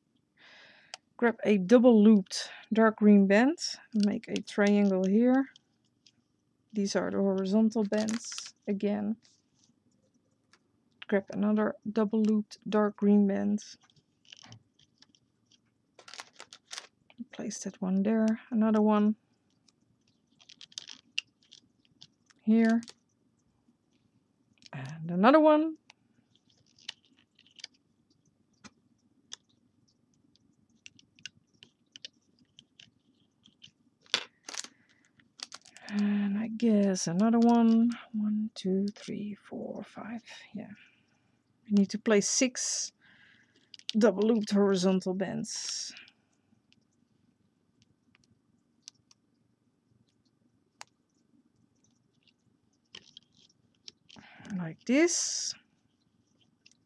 grab a double looped dark green band, make a triangle here. These are the horizontal bands again. Grab another double looped dark green band. Place that one there, another one here, and another one. And I guess another one. 1, 2, 3, 4, 5. Yeah. We need to place 6 double looped horizontal bands. Like this.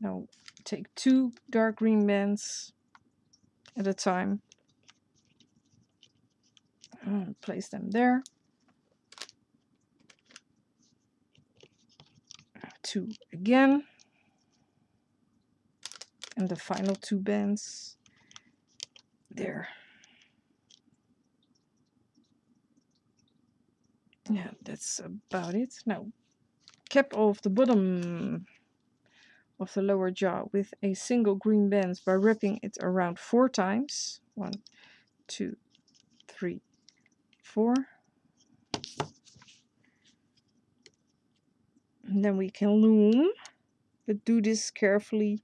Now take 2 dark green bands at a time and place them there. 2 again. And the final 2 bands there. Yeah, that's about it. Now cap off the bottom of the lower jaw with a single green band by wrapping it around 4 times. 1, 2, 3, 4. And then we can loom, but do this carefully.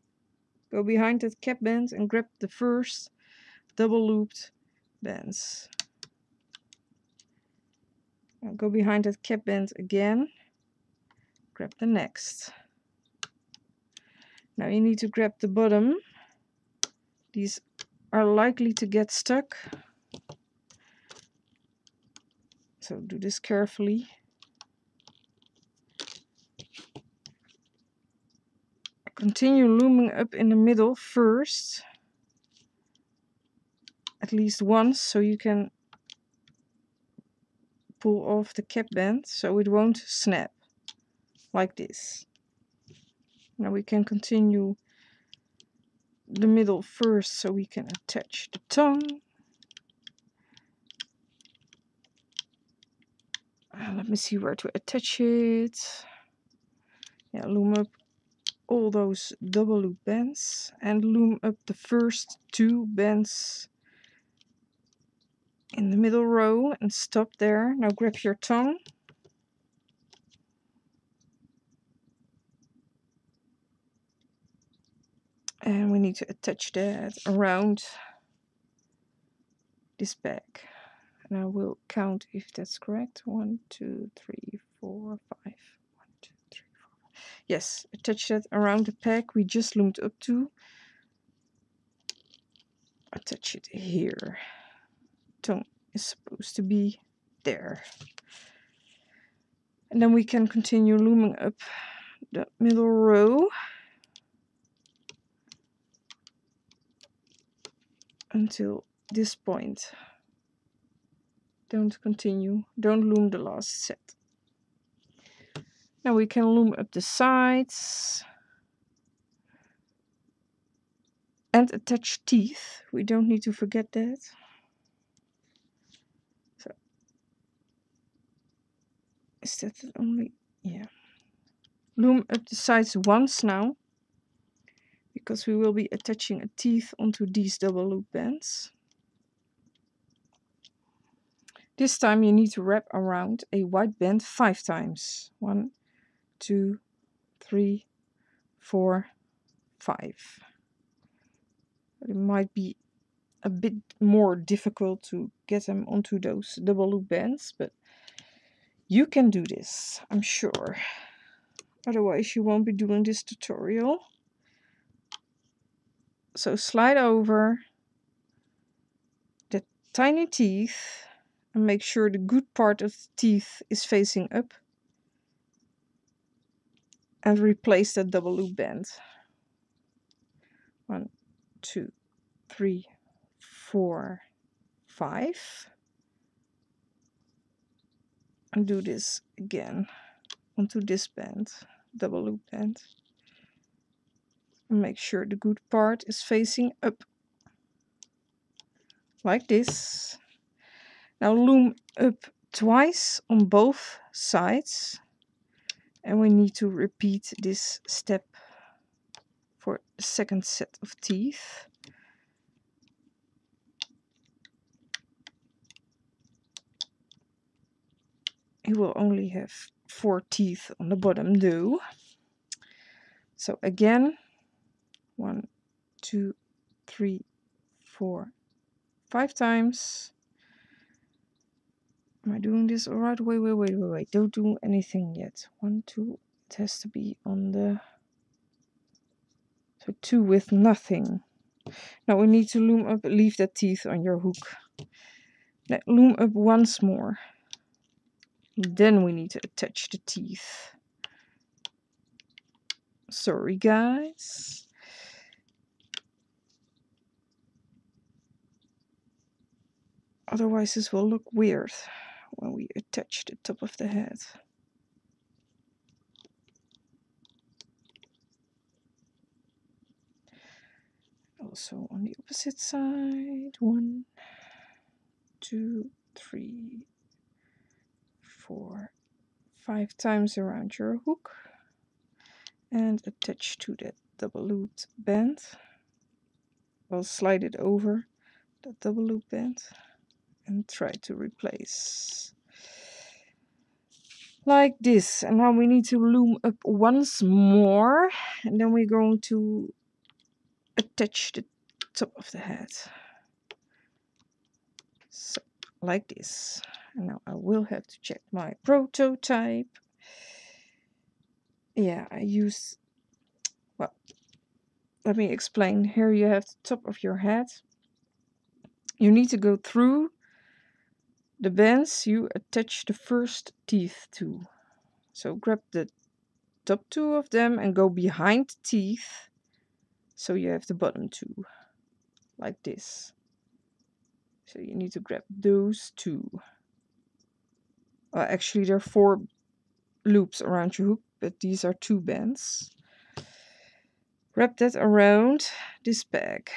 Go behind that cap band and grab the first double looped bands. Now go behind that cap band again, grab the next. Now you need to grab the bottom. These are likely to get stuck, so do this carefully. Continue looming up in the middle first, at least once, so you can pull off the cap band so it won't snap, like this. Now we can continue the middle first so we can attach the tongue. Let me see where to attach it. Yeah, loom up all those double loop bands and loom up the first 2 bands in the middle row and stop there. Now grab your tongue. And we need to attach that around this bag. And I will count if that's correct. 1, 2, 3, 4, 5. 1, 2, 3, 4. Yes, attach that around the peg we just loomed up to. Attach it here. Tongue is supposed to be there. And then we can continue looming up the middle row until this point. Don't continue, don't loom the last set. Now we can loom up the sides and attach teeth. We don't need to forget that. So is that only? Yeah. Loom up the sides once now, because we will be attaching a teeth onto these double loop bands. This time you need to wrap around a white band 5 times. 1, 2, 3, 4, 5. It might be a bit more difficult to get them onto those double loop bands, but you can do this, I'm sure. Otherwise you won't be doing this tutorial. So slide over the tiny teeth and make sure the good part of the teeth is facing up. And replace that double loop band. 1, 2, 3, 4, 5. And do this again onto this band, double loop band. And make sure the good part is facing up. Like this. Now loom up twice on both sides. And we need to repeat this step for the second set of teeth. You will only have 4 teeth on the bottom though. So again, 1, 2, 3, 4, 5 times. Am I doing this all right? Wait. Don't do anything yet. 1, 2. It has to be on the... So 2 with nothing. Now we need to loom up, leave that teeth on your hook. Now loom up once more. Then we need to attach the teeth. Sorry guys. Otherwise this will look weird when we attach the top of the head. Also on the opposite side. 1, 2, 3, 4, 5 times around your hook. And attach to that double looped band. We'll slide it over that double loop band and try to replace. like this. And now we need to loom up once more, and then we're going to attach the top of the head. So, like this. And now I will have to check my prototype. Yeah, I used, well, let me explain. Here you have the top of your head. You need to go through the bands you attach the first teeth to. So grab the top two of them and go behind the teeth. So you have the bottom two, like this. So you need to grab those two. Actually, there are 4 loops around your hook, but these are 2 bands. Wrap that around this bag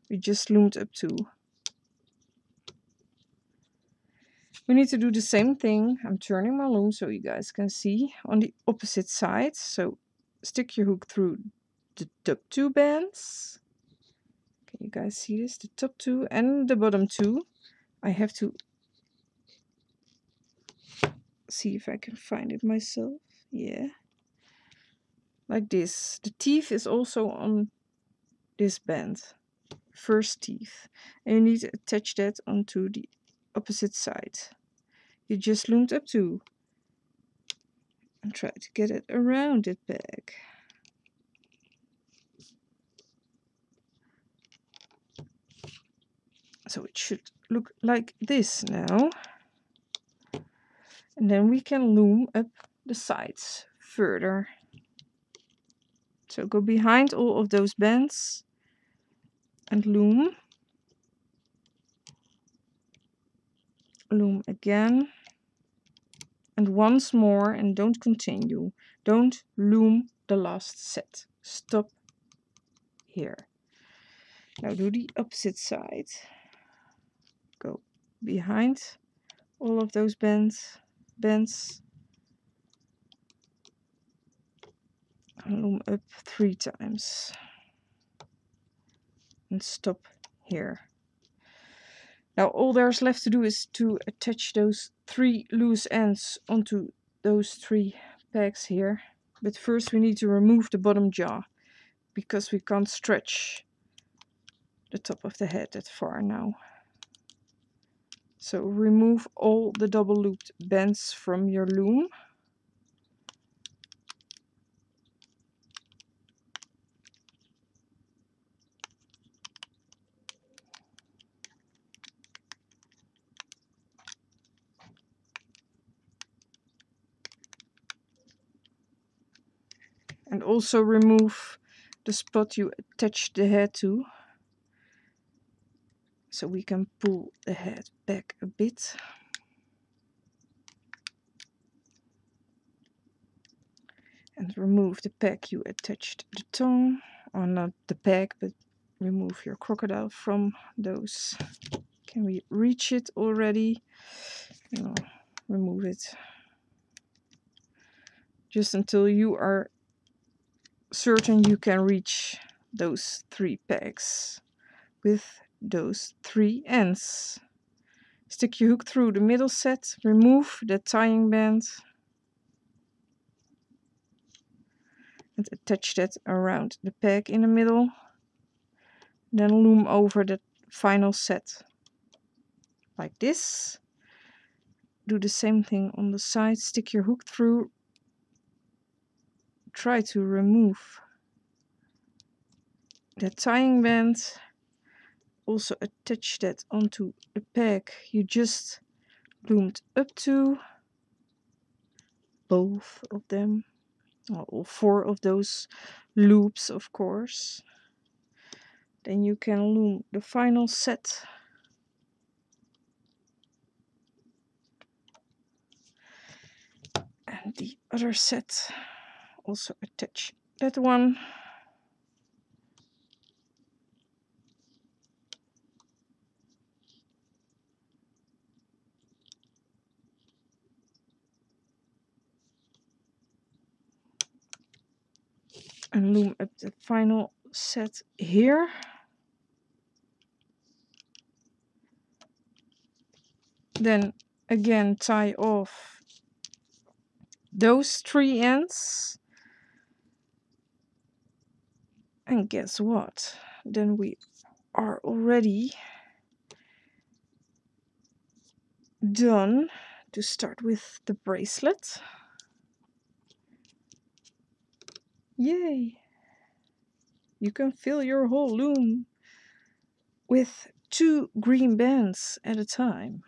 we just loomed up to. We need to do the same thing. I'm turning my loom so you guys can see on the opposite side. So stick your hook through the top 2 bands. Can you guys see this? The top 2 and the bottom 2. I have to see if I can find it myself. Yeah. Like this. The teeth is also on this band. First teeth. And you need to attach that onto the opposite side. You just loomed up to. And try to get it around it bag. So it should look like this now. And then we can loom up the sides further. So go behind all of those bands and loom. Loom again. And once more, and don't continue. Don't loom the last set. Stop here. Now do the opposite side. Go behind all of those bands. And loom up 3 times. And stop here. Now all there's left to do is to attach those 3 loose ends onto those 3 pegs here. But first we need to remove the bottom jaw, because we can't stretch the top of the head that far now. So remove all the double looped bands from your loom. And also remove the spot you attach the head to, so we can pull the head back a bit. And remove the peg you attached the tongue, or not the peg, but remove your crocodile from those. Can we reach it already? No, remove it. Just until you are certain you can reach those 3 pegs with those 3 ends. Stick your hook through the middle set, remove the tying band, and attach that around the peg in the middle. Then loom over the final set like this. Do the same thing on the side. Stick your hook through. Try to remove the tying band. Also attach that onto the peg you just loomed up to. Both of them. All 4 of those loops, of course. Then you can loom the final set. And the other set. Also attach that one. And loom up the final set here. Then again tie off those 3 ends. And guess what? Then we are already done to start with the bracelet. Yay! You can fill your whole loom with 2 green bands at a time.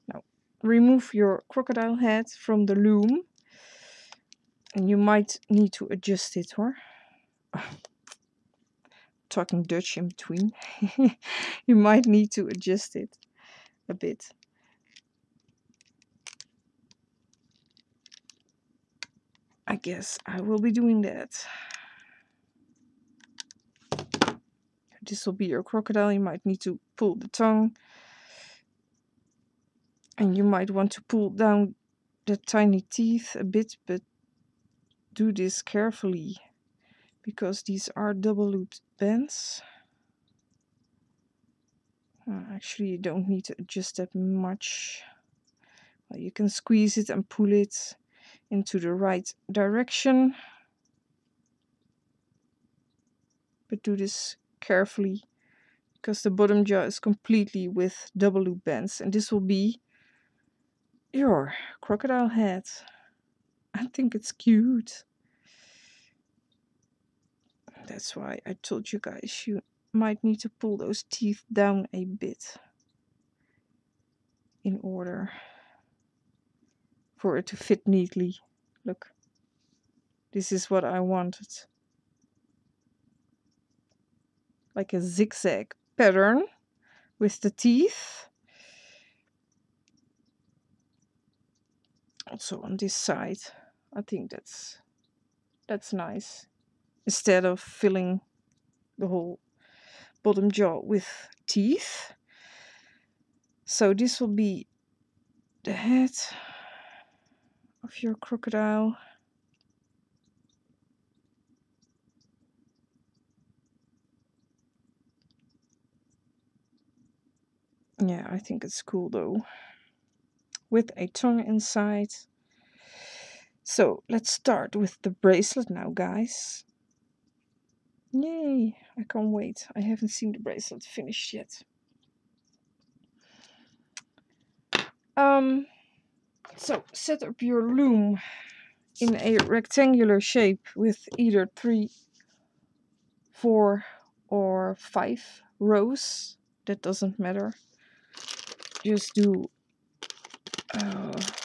Now, remove your crocodile head from the loom. And you might need to adjust it, hoor. Talking Dutch in between. You might need to adjust it a bit. I guess I will be doing that. This will be your crocodile. You might need to pull the tongue. And you might want to pull down the tiny teeth a bit, but do this carefully because these are double looped bands. Actually, you don't need to adjust that much. Well, you can squeeze it and pull it into the right direction. But do this carefully because the bottom jaw is completely with double loop bands. And this will be your crocodile head. I think it's cute. That's why I told you guys you might need to pull those teeth down a bit in order for it to fit neatly. Look, this is what I wanted. Like a zigzag pattern with the teeth. Also on this side, I think that's nice. Instead of filling the whole bottom jaw with teeth. So this will be the head of your crocodile. Yeah, I think it's cool though. With a tongue inside. So let's start with the bracelet now, guys. Yay, I can't wait. I haven't seen the bracelet finished yet. So set up your loom in a rectangular shape with either 3, 4 or 5 rows. That doesn't matter. Just do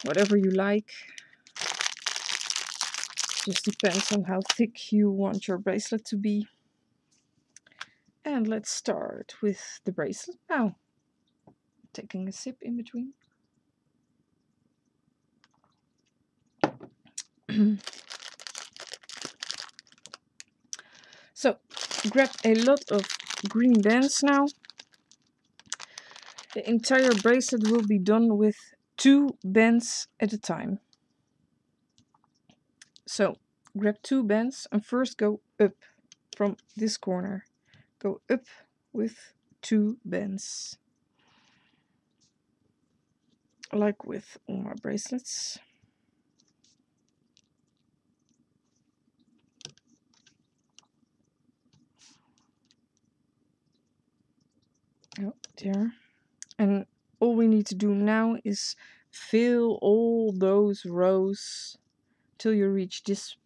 whatever you like. Just depends on how thick you want your bracelet to be. And let's start with the bracelet now. Taking a sip in between. So grab a lot of green bands now. The entire bracelet will be done with 2 bands at a time. So grab 2 bands and first go up from this corner. Go up with 2 bands. Like with all my bracelets. Oh, there. And all we need to do now is fill all those rows till you reach this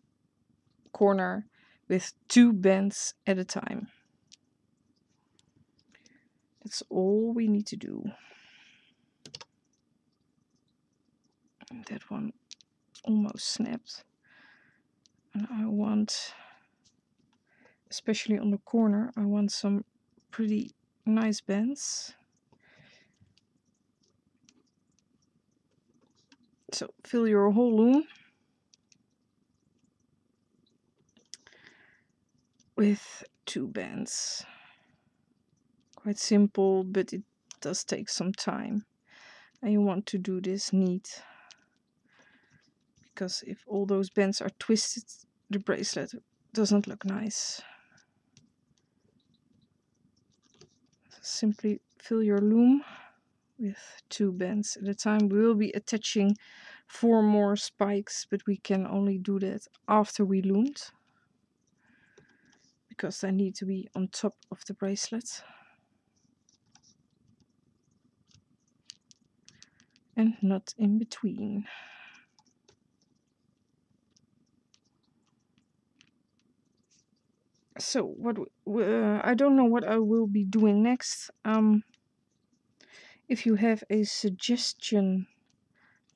corner with 2 bands at a time. That's all we need to do. And that one almost snapped. And I want, especially on the corner, I want some pretty nice bands. So fill your whole loom with 2 bands. Quite simple, but it does take some time. And you want to do this neat. Because if all those bands are twisted, the bracelet doesn't look nice. Simply fill your loom with 2 bands at a time. We will be attaching 4 more spikes, but we can only do that after we loomed, because they need to be on top of the bracelet and not in between. So what I don't know what I will be doing next. If you have a suggestion,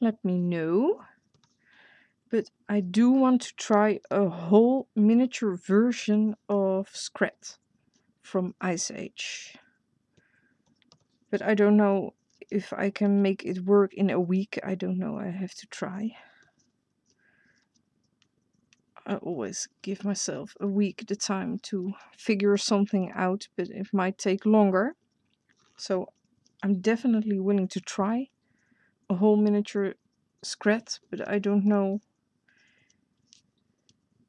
let me know. But I do want to try a whole miniature version of Scrat from Ice Age. But I don't know if I can make it work in a week. I don't know, I have to try. I always give myself a week the time to figure something out, but it might take longer. So I'm definitely willing to try a whole miniature Scrat, but I don't know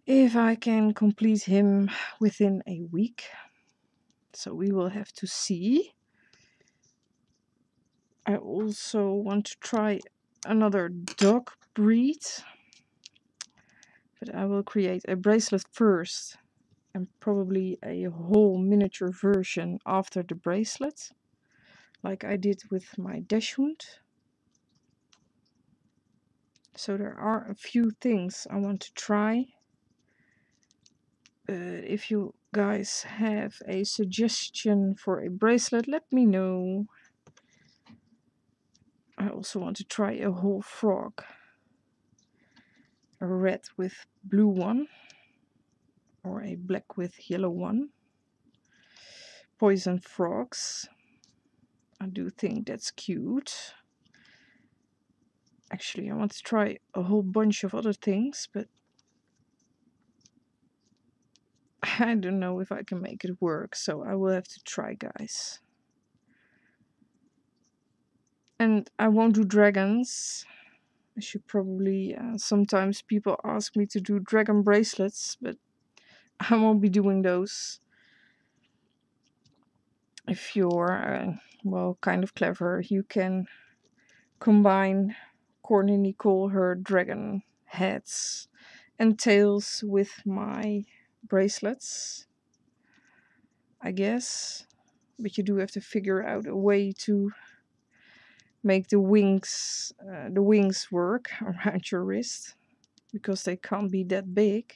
if I can complete him within a week. So we will have to see. I also want to try another dog breed, but I will create a bracelet first and probably a whole miniature version after the bracelet, like I did with my dachshund. So there are a few things I want to try. If you guys have a suggestion for a bracelet, let me know. I also want to try a whole frog. A red with blue one, or a black with yellow one. Poison frogs. I do think that's cute. Actually, I want to try a whole bunch of other things, but I don't know if I can make it work, so I will have to try, guys. And I won't do dragons. I should probably, sometimes people ask me to do dragon bracelets, but I won't be doing those. If you're, well, kind of clever, you can combine Courtney Nicole her dragon heads and tails with my bracelets, I guess. But you do have to figure out a way to make the wings work around your wrist, because they can't be that big.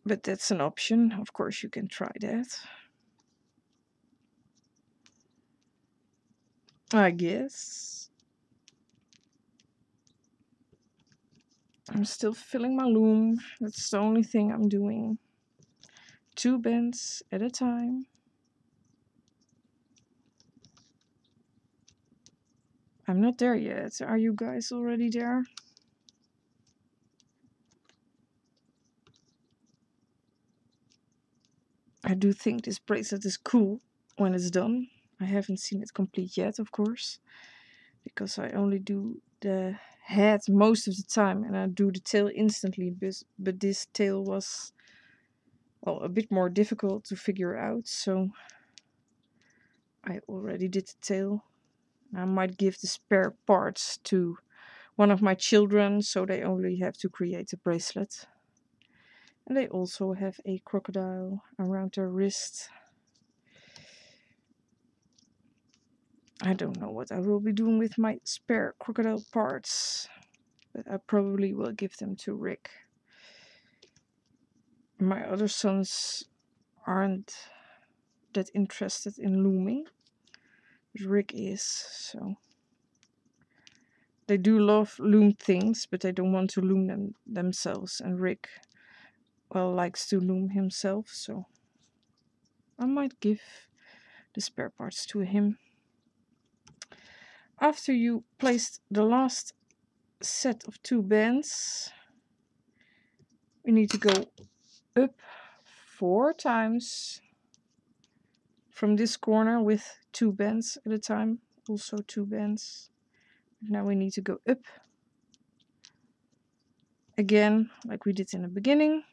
But that's an option. Of course, you can try that, I guess. I'm still filling my loom. That's the only thing I'm doing. 2 bends at a time. I'm not there yet. Are you guys already there? I do think this bracelet is cool when it's done. I haven't seen it complete yet, of course, because I only do the head most of the time and I do the tail instantly, but this tail was, well, a bit more difficult to figure out, so I already did the tail. I might give the spare parts to one of my children, so they only have to create a bracelet. And they also have a crocodile around their wrist. I don't know what I will be doing with my spare crocodile parts, but I probably will give them to Rick. My other sons aren't that interested in looming, but Rick is, so. They do love loom things, but they don't want to loom them themselves, and Rick, well, likes to loom himself, so I might give the spare parts to him. After you placed the last set of 2 bands, we need to go up 4 times from this corner with 2 bands at a time, also 2 bands. Now we need to go up again, like we did in the beginning.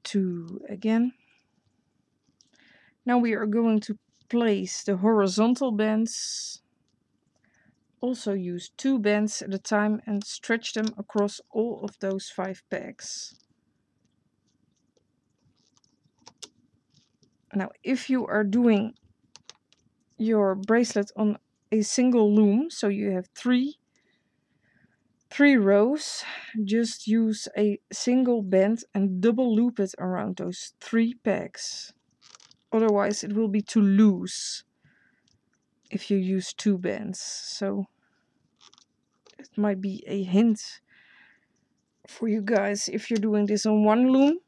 2 again. Now we are going to place the horizontal bands. Also use 2 bands at a time and stretch them across all of those 5 pegs. Now if you are doing your bracelet on a single loom, so you have three rows, just use a single band and double loop it around those 3 pegs. Otherwise it will be too loose if you use 2 bands. So it might be a hint for you guys. If you're doing this on one loom,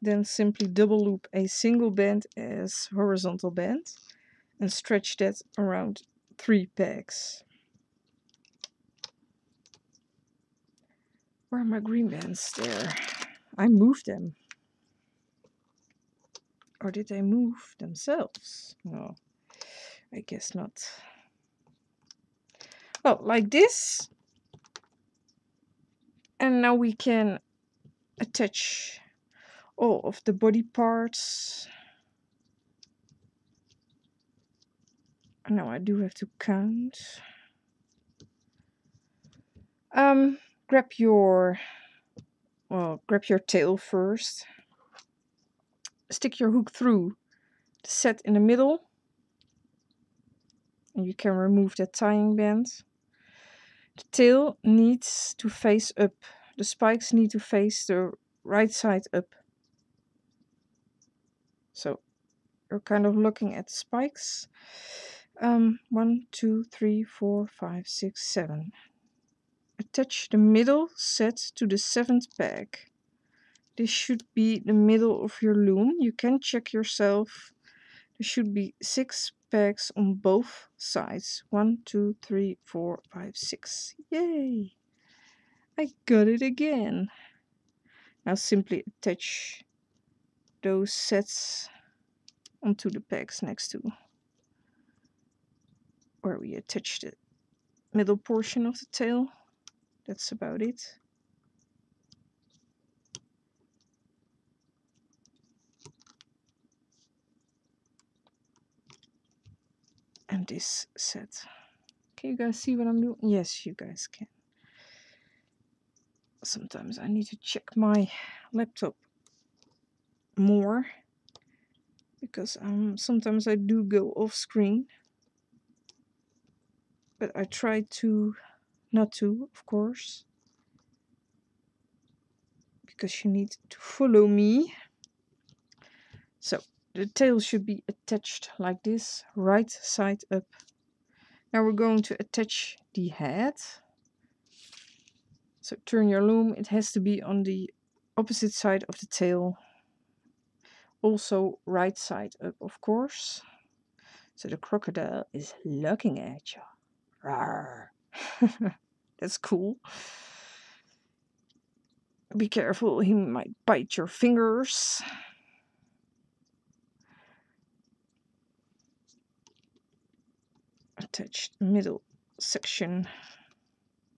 then simply double loop a single band as horizontal band and stretch that around 3 pegs. Where are my green bands? There. I moved them. Or did they move themselves? No, I guess not. Well, like this. And now we can attach all of the body parts. Now I do have to count. Grab your tail first. Stick your hook through the set in the middle. And you can remove that tying band. The tail needs to face up. The spikes need to face the right side up. So you're kind of looking at the spikes. 1, 2, 3, 4, 5, 6, 7. Attach the middle set to the 7th peg. This should be the middle of your loom. You can check yourself. There should be 6 pegs on both sides. 1, 2, 3, 4, 5, 6. Yay! I got it again. Now simply attach those sets onto the pegs next to where we attach the middle portion of the tail. That's about it. And this set. Can you guys see what I'm doing? Yes, you guys can. Sometimes I need to check my laptop more because sometimes I do go off screen, but I try to not to, of course, because you need to follow me. So the tail should be attached like this, right side up. Now we're going to attach the head. So turn your loom, it has to be on the opposite side of the tail. Also right side up, of course. So the crocodile is looking at you. Rawr. That's cool. Be careful, he might bite your fingers. Attach the middle section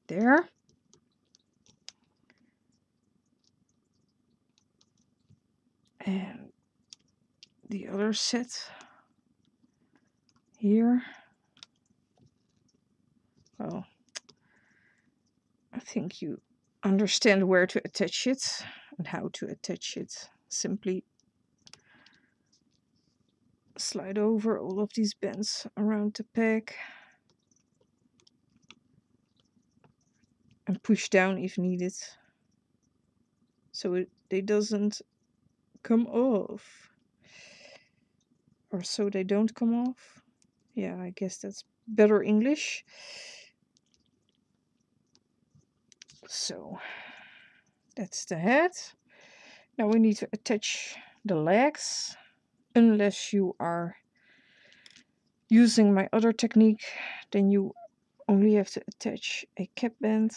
there. And the other set here. Well, I think you understand where to attach it and how to attach it. Simply slide over all of these bands around the peg and push down if needed, so they doesn't come off, or so they don't come off. Yeah, I guess that's better English. So that's the head. Now we need to attach the legs, unless you are using my other technique, then you only have to attach a cap band.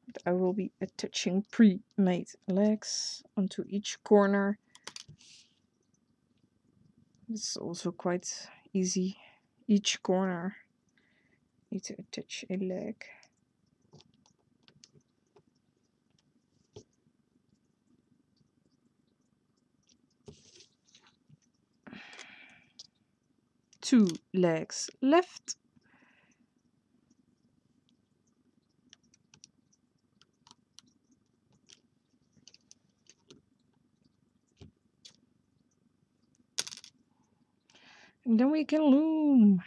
But I will be attaching pre-made legs onto each corner. It's also quite easy. Each corner need to attach a leg. 2 legs left. And then we can loom.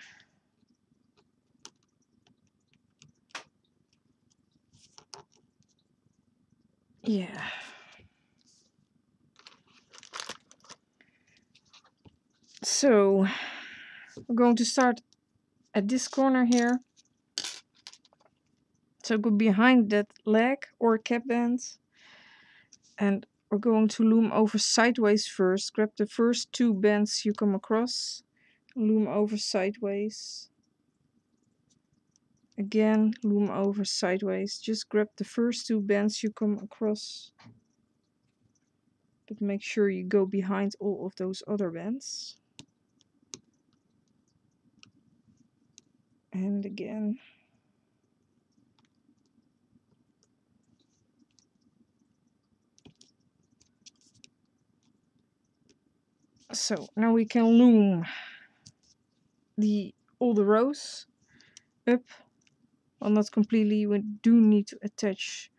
Yeah. So we're going to start at this corner here. So go behind that leg or cap band. And we're going to loom over sideways first. Grab the first 2 bands you come across. Loom over sideways. Again, loom over sideways. Just grab the first 2 bands you come across. But make sure you go behind all of those other bands. And again. So now we can loom all the rows up. Well, not completely. We do need to attach.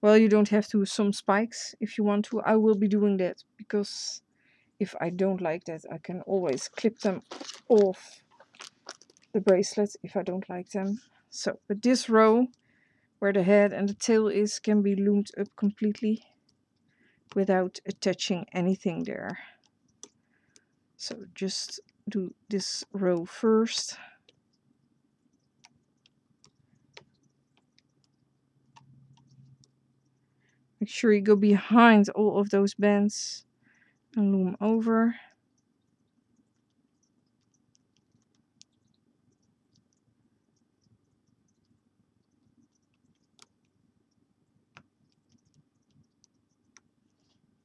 Well, you don't have to some spikes if you want to. I will be doing that because if I don't like that, I can always clip them off the bracelet if I don't like them. So, but this row where the head and the tail is can be loomed up completely without attaching anything there. So just do this row first. Make sure you go behind all of those bands and loom over.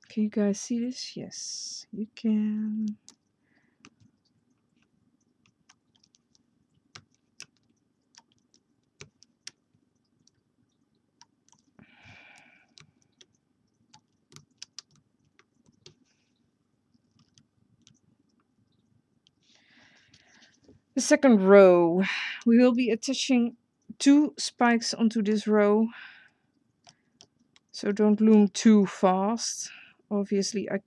Can you guys see this? Yes, you can. The second row, we will be attaching 2 spikes onto this row. So don't loom too fast. Obviously I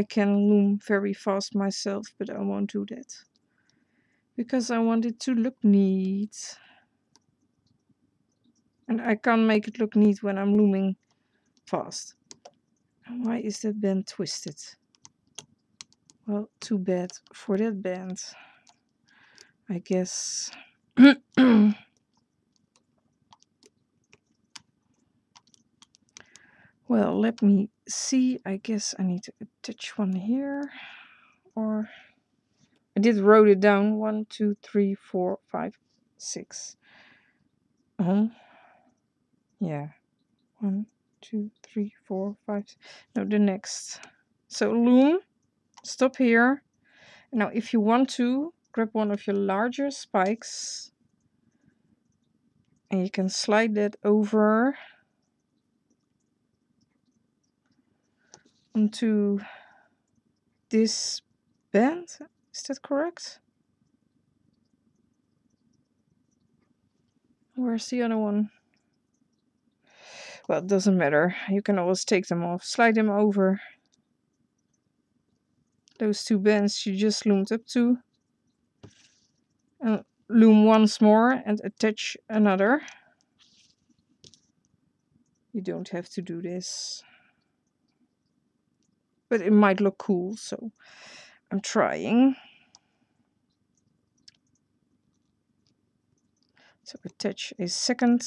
can loom very fast myself, but I won't do that. Because I want it to look neat. And I can't make it look neat when I'm looming fast. Why is that band twisted? Well, too bad for that band, I guess. Well, let me see. I guess I need to attach one here. Or I did wrote it down. 1, 2, 3, 4, 5, 6. Yeah. 1, 2, 3, 4, 5. No, the next. So loom. Stop here. Now, if you want to, grab one of your larger spikes. And you can slide that over onto this band. Is that correct? Where's the other one? Well, it doesn't matter. You can always take them off. Slide them over those 2 bands you just loomed up to. And loom once more and attach another. You don't have to do this. But it might look cool, so I'm trying. So attach a second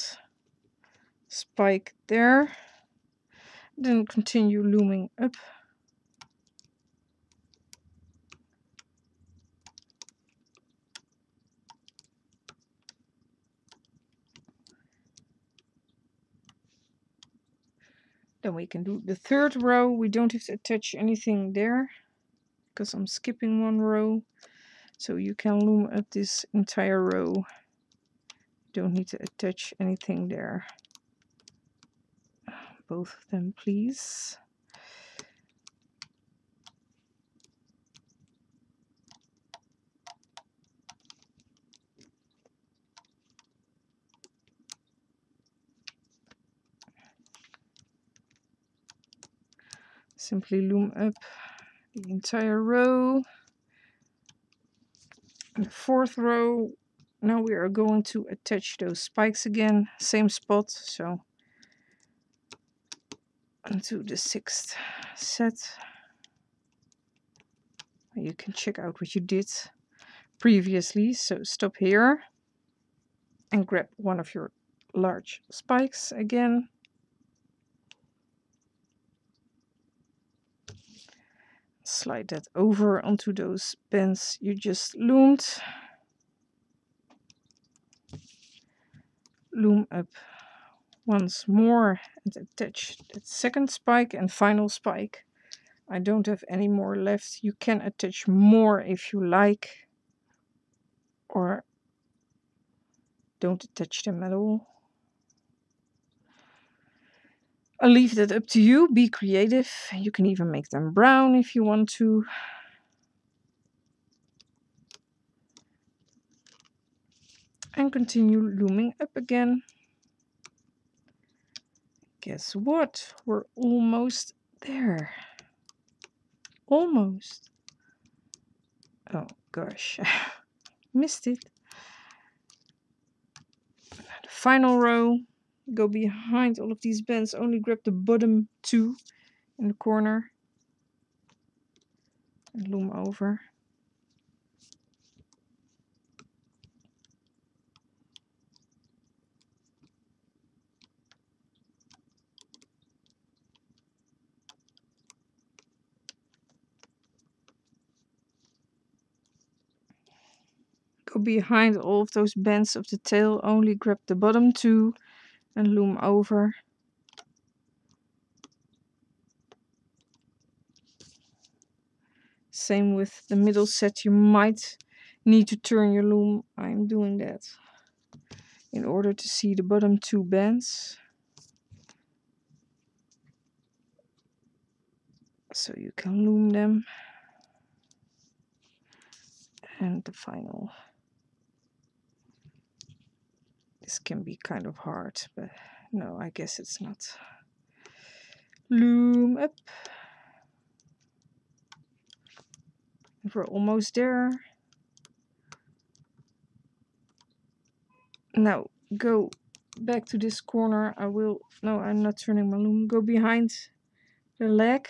spike there. Then continue looming up. Then we can do the third row. We don't have to attach anything there because I'm skipping one row. So you can loom up this entire row. Don't need to attach anything there. Both of them, please. Simply loom up the entire row. And the fourth row, now we are going to attach those spikes again, same spot, so onto the sixth set. You can check out what you did previously, so stop here and grab one of your large spikes again. Slide that over onto those bends you just loomed. Loom up once more and attach that second spike and final spike. I don't have any more left. You can attach more if you like, or don't attach them at all. I'll leave that up to you. Be creative. You can even make them brown if you want to. And continue looming up again. Guess what? We're almost there. Almost. Oh gosh, missed it. The final row. Go behind all of these bends. Only grab the bottom two in the corner and loom over. Go behind all of those bends of the tail, only grab the bottom two and loom over. Same with the middle set, you might need to turn your loom. I'm doing that in order to see the bottom two bends. So you can loom them. And the final. This can be kind of hard, but no, I guess it's not. Loom up. We're almost there. Now go back to this corner. No, I'm not turning my loom. Go behind the leg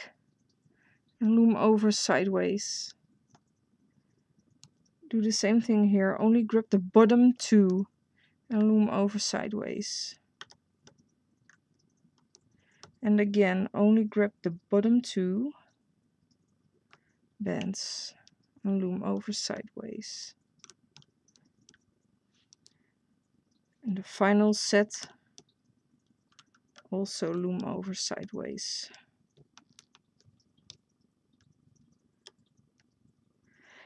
and loom over sideways. Do the same thing here, only grab the bottom two and loom over sideways. And again, only grab the bottom two bends and loom over sideways. And the final set, also loom over sideways.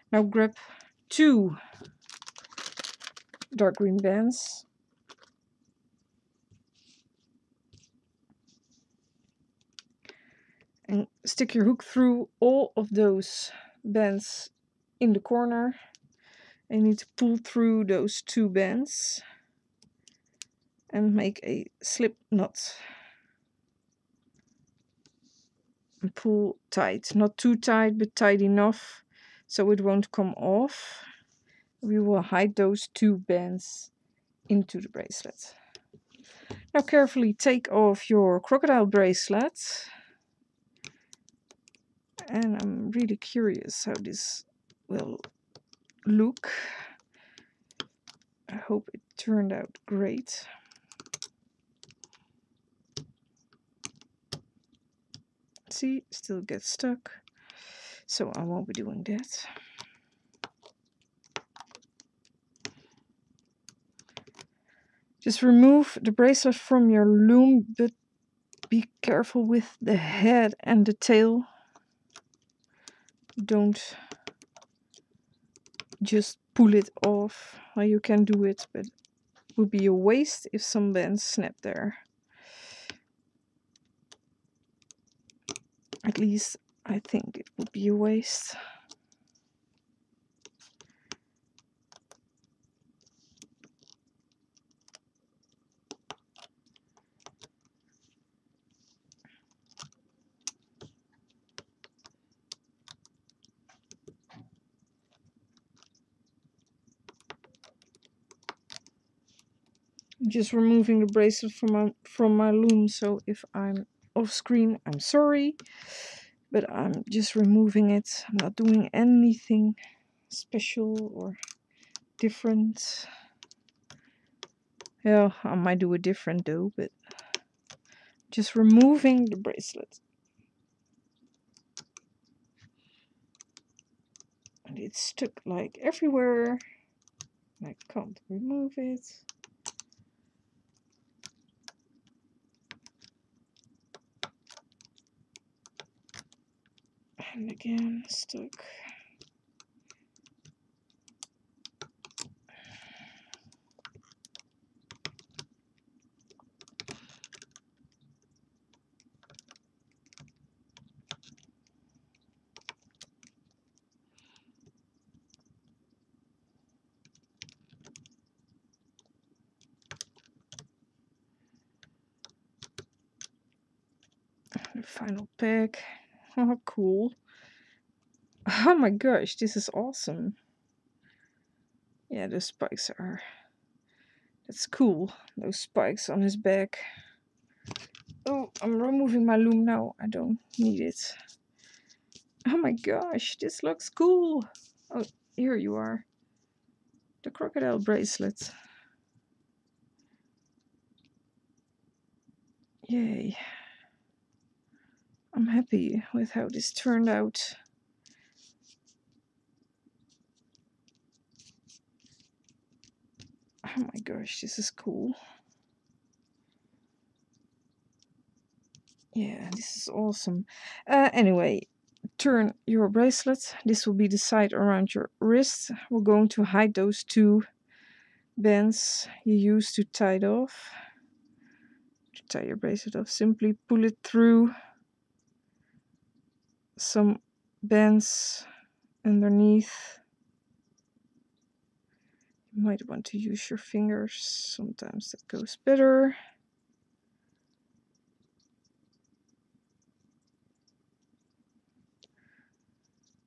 Now grab two dark green bands and stick your hook through all of those bands in the corner. And you need to pull through those two bands and make a slip knot. And pull tight, not too tight, but tight enough so it won't come off. We will hide those two bands into the bracelet. Now carefully take off your crocodile bracelet. And I'm really curious how this will look. I hope it turned out great. See, still gets stuck, so I won't be doing that. Just remove the bracelet from your loom, but be careful with the head and the tail. Don't just pull it off. Well, you can do it, but it would be a waste if some bands snap there. At least I think it would be a waste. just removing the bracelet from my loom, so if I'm off screen, I'm sorry, but I'm just removing it. I'm not doing anything special or different. Yeah, I might do it different though, but just removing the bracelet. And it's stuck like everywhere. I can't remove it. And again, stuck. The final pack. Oh, cool. Oh my gosh, this is awesome. Yeah, those spikes are... That's cool. Those spikes on his back. Oh, I'm removing my loom now. I don't need it. Oh my gosh, this looks cool. Oh, here you are. The crocodile bracelet. Yay. I'm happy with how this turned out. Oh my gosh, this is cool. Yeah, this is awesome. Anyway, turn your bracelet. This will be the side around your wrist. We're going to hide those two bands you used to tie it off. To tie your bracelet off, simply pull it through some bands underneath. You might want to use your fingers. Sometimes that goes better.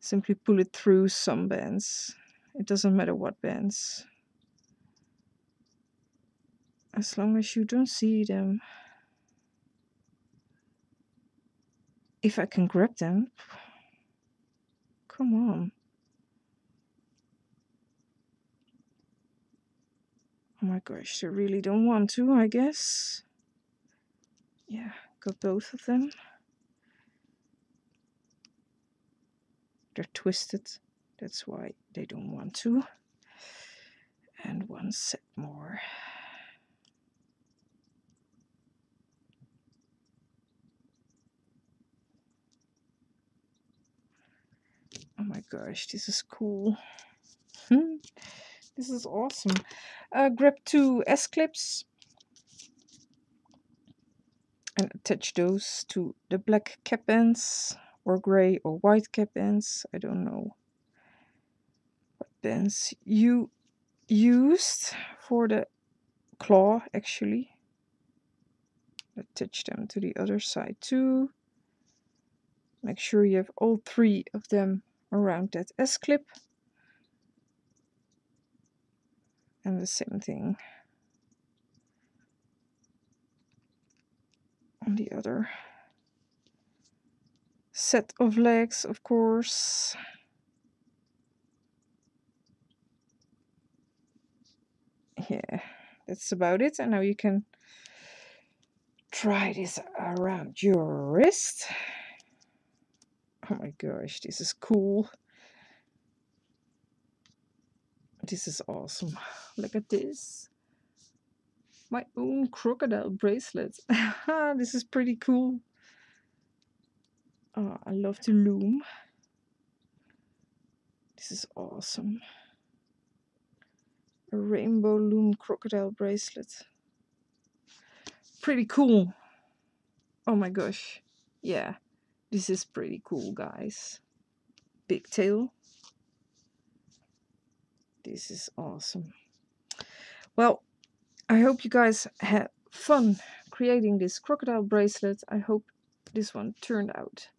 Simply pull it through some bands. It doesn't matter what bands. As long as you don't see them. If I can grab them. Come on. Oh my gosh, I really don't want to, I guess. Yeah, got both of them. They're twisted. That's why they don't want to. And one set more. Oh my gosh, this is cool. This is awesome. Grab two S-clips and attach those to the black cap ends or gray or white cap ends. I don't know what bands you used for the claw actually. Attach them to the other side too. Make sure you have all three of them around that S-clip. And the same thing on the other set of legs, of course. Yeah, that's about it. And now you can try this around your wrist. Oh my gosh, this is cool. This is awesome. Look at this. My own crocodile bracelet. This is pretty cool. Oh, I love to loom. This is awesome. A Rainbow Loom crocodile bracelet. Pretty cool. Oh my gosh. Yeah, this is pretty cool, guys. Big tail. This is awesome. Well, I hope you guys had fun creating this crocodile bracelet. I hope this one turned out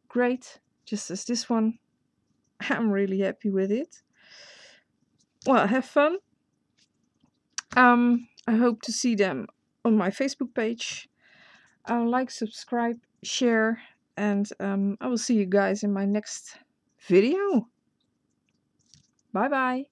great, just as this one. I'm really happy with it. Well, have fun. I I hope to see them on my Facebook page. Like, subscribe, share, and I will see you guys in my next video. Bye bye.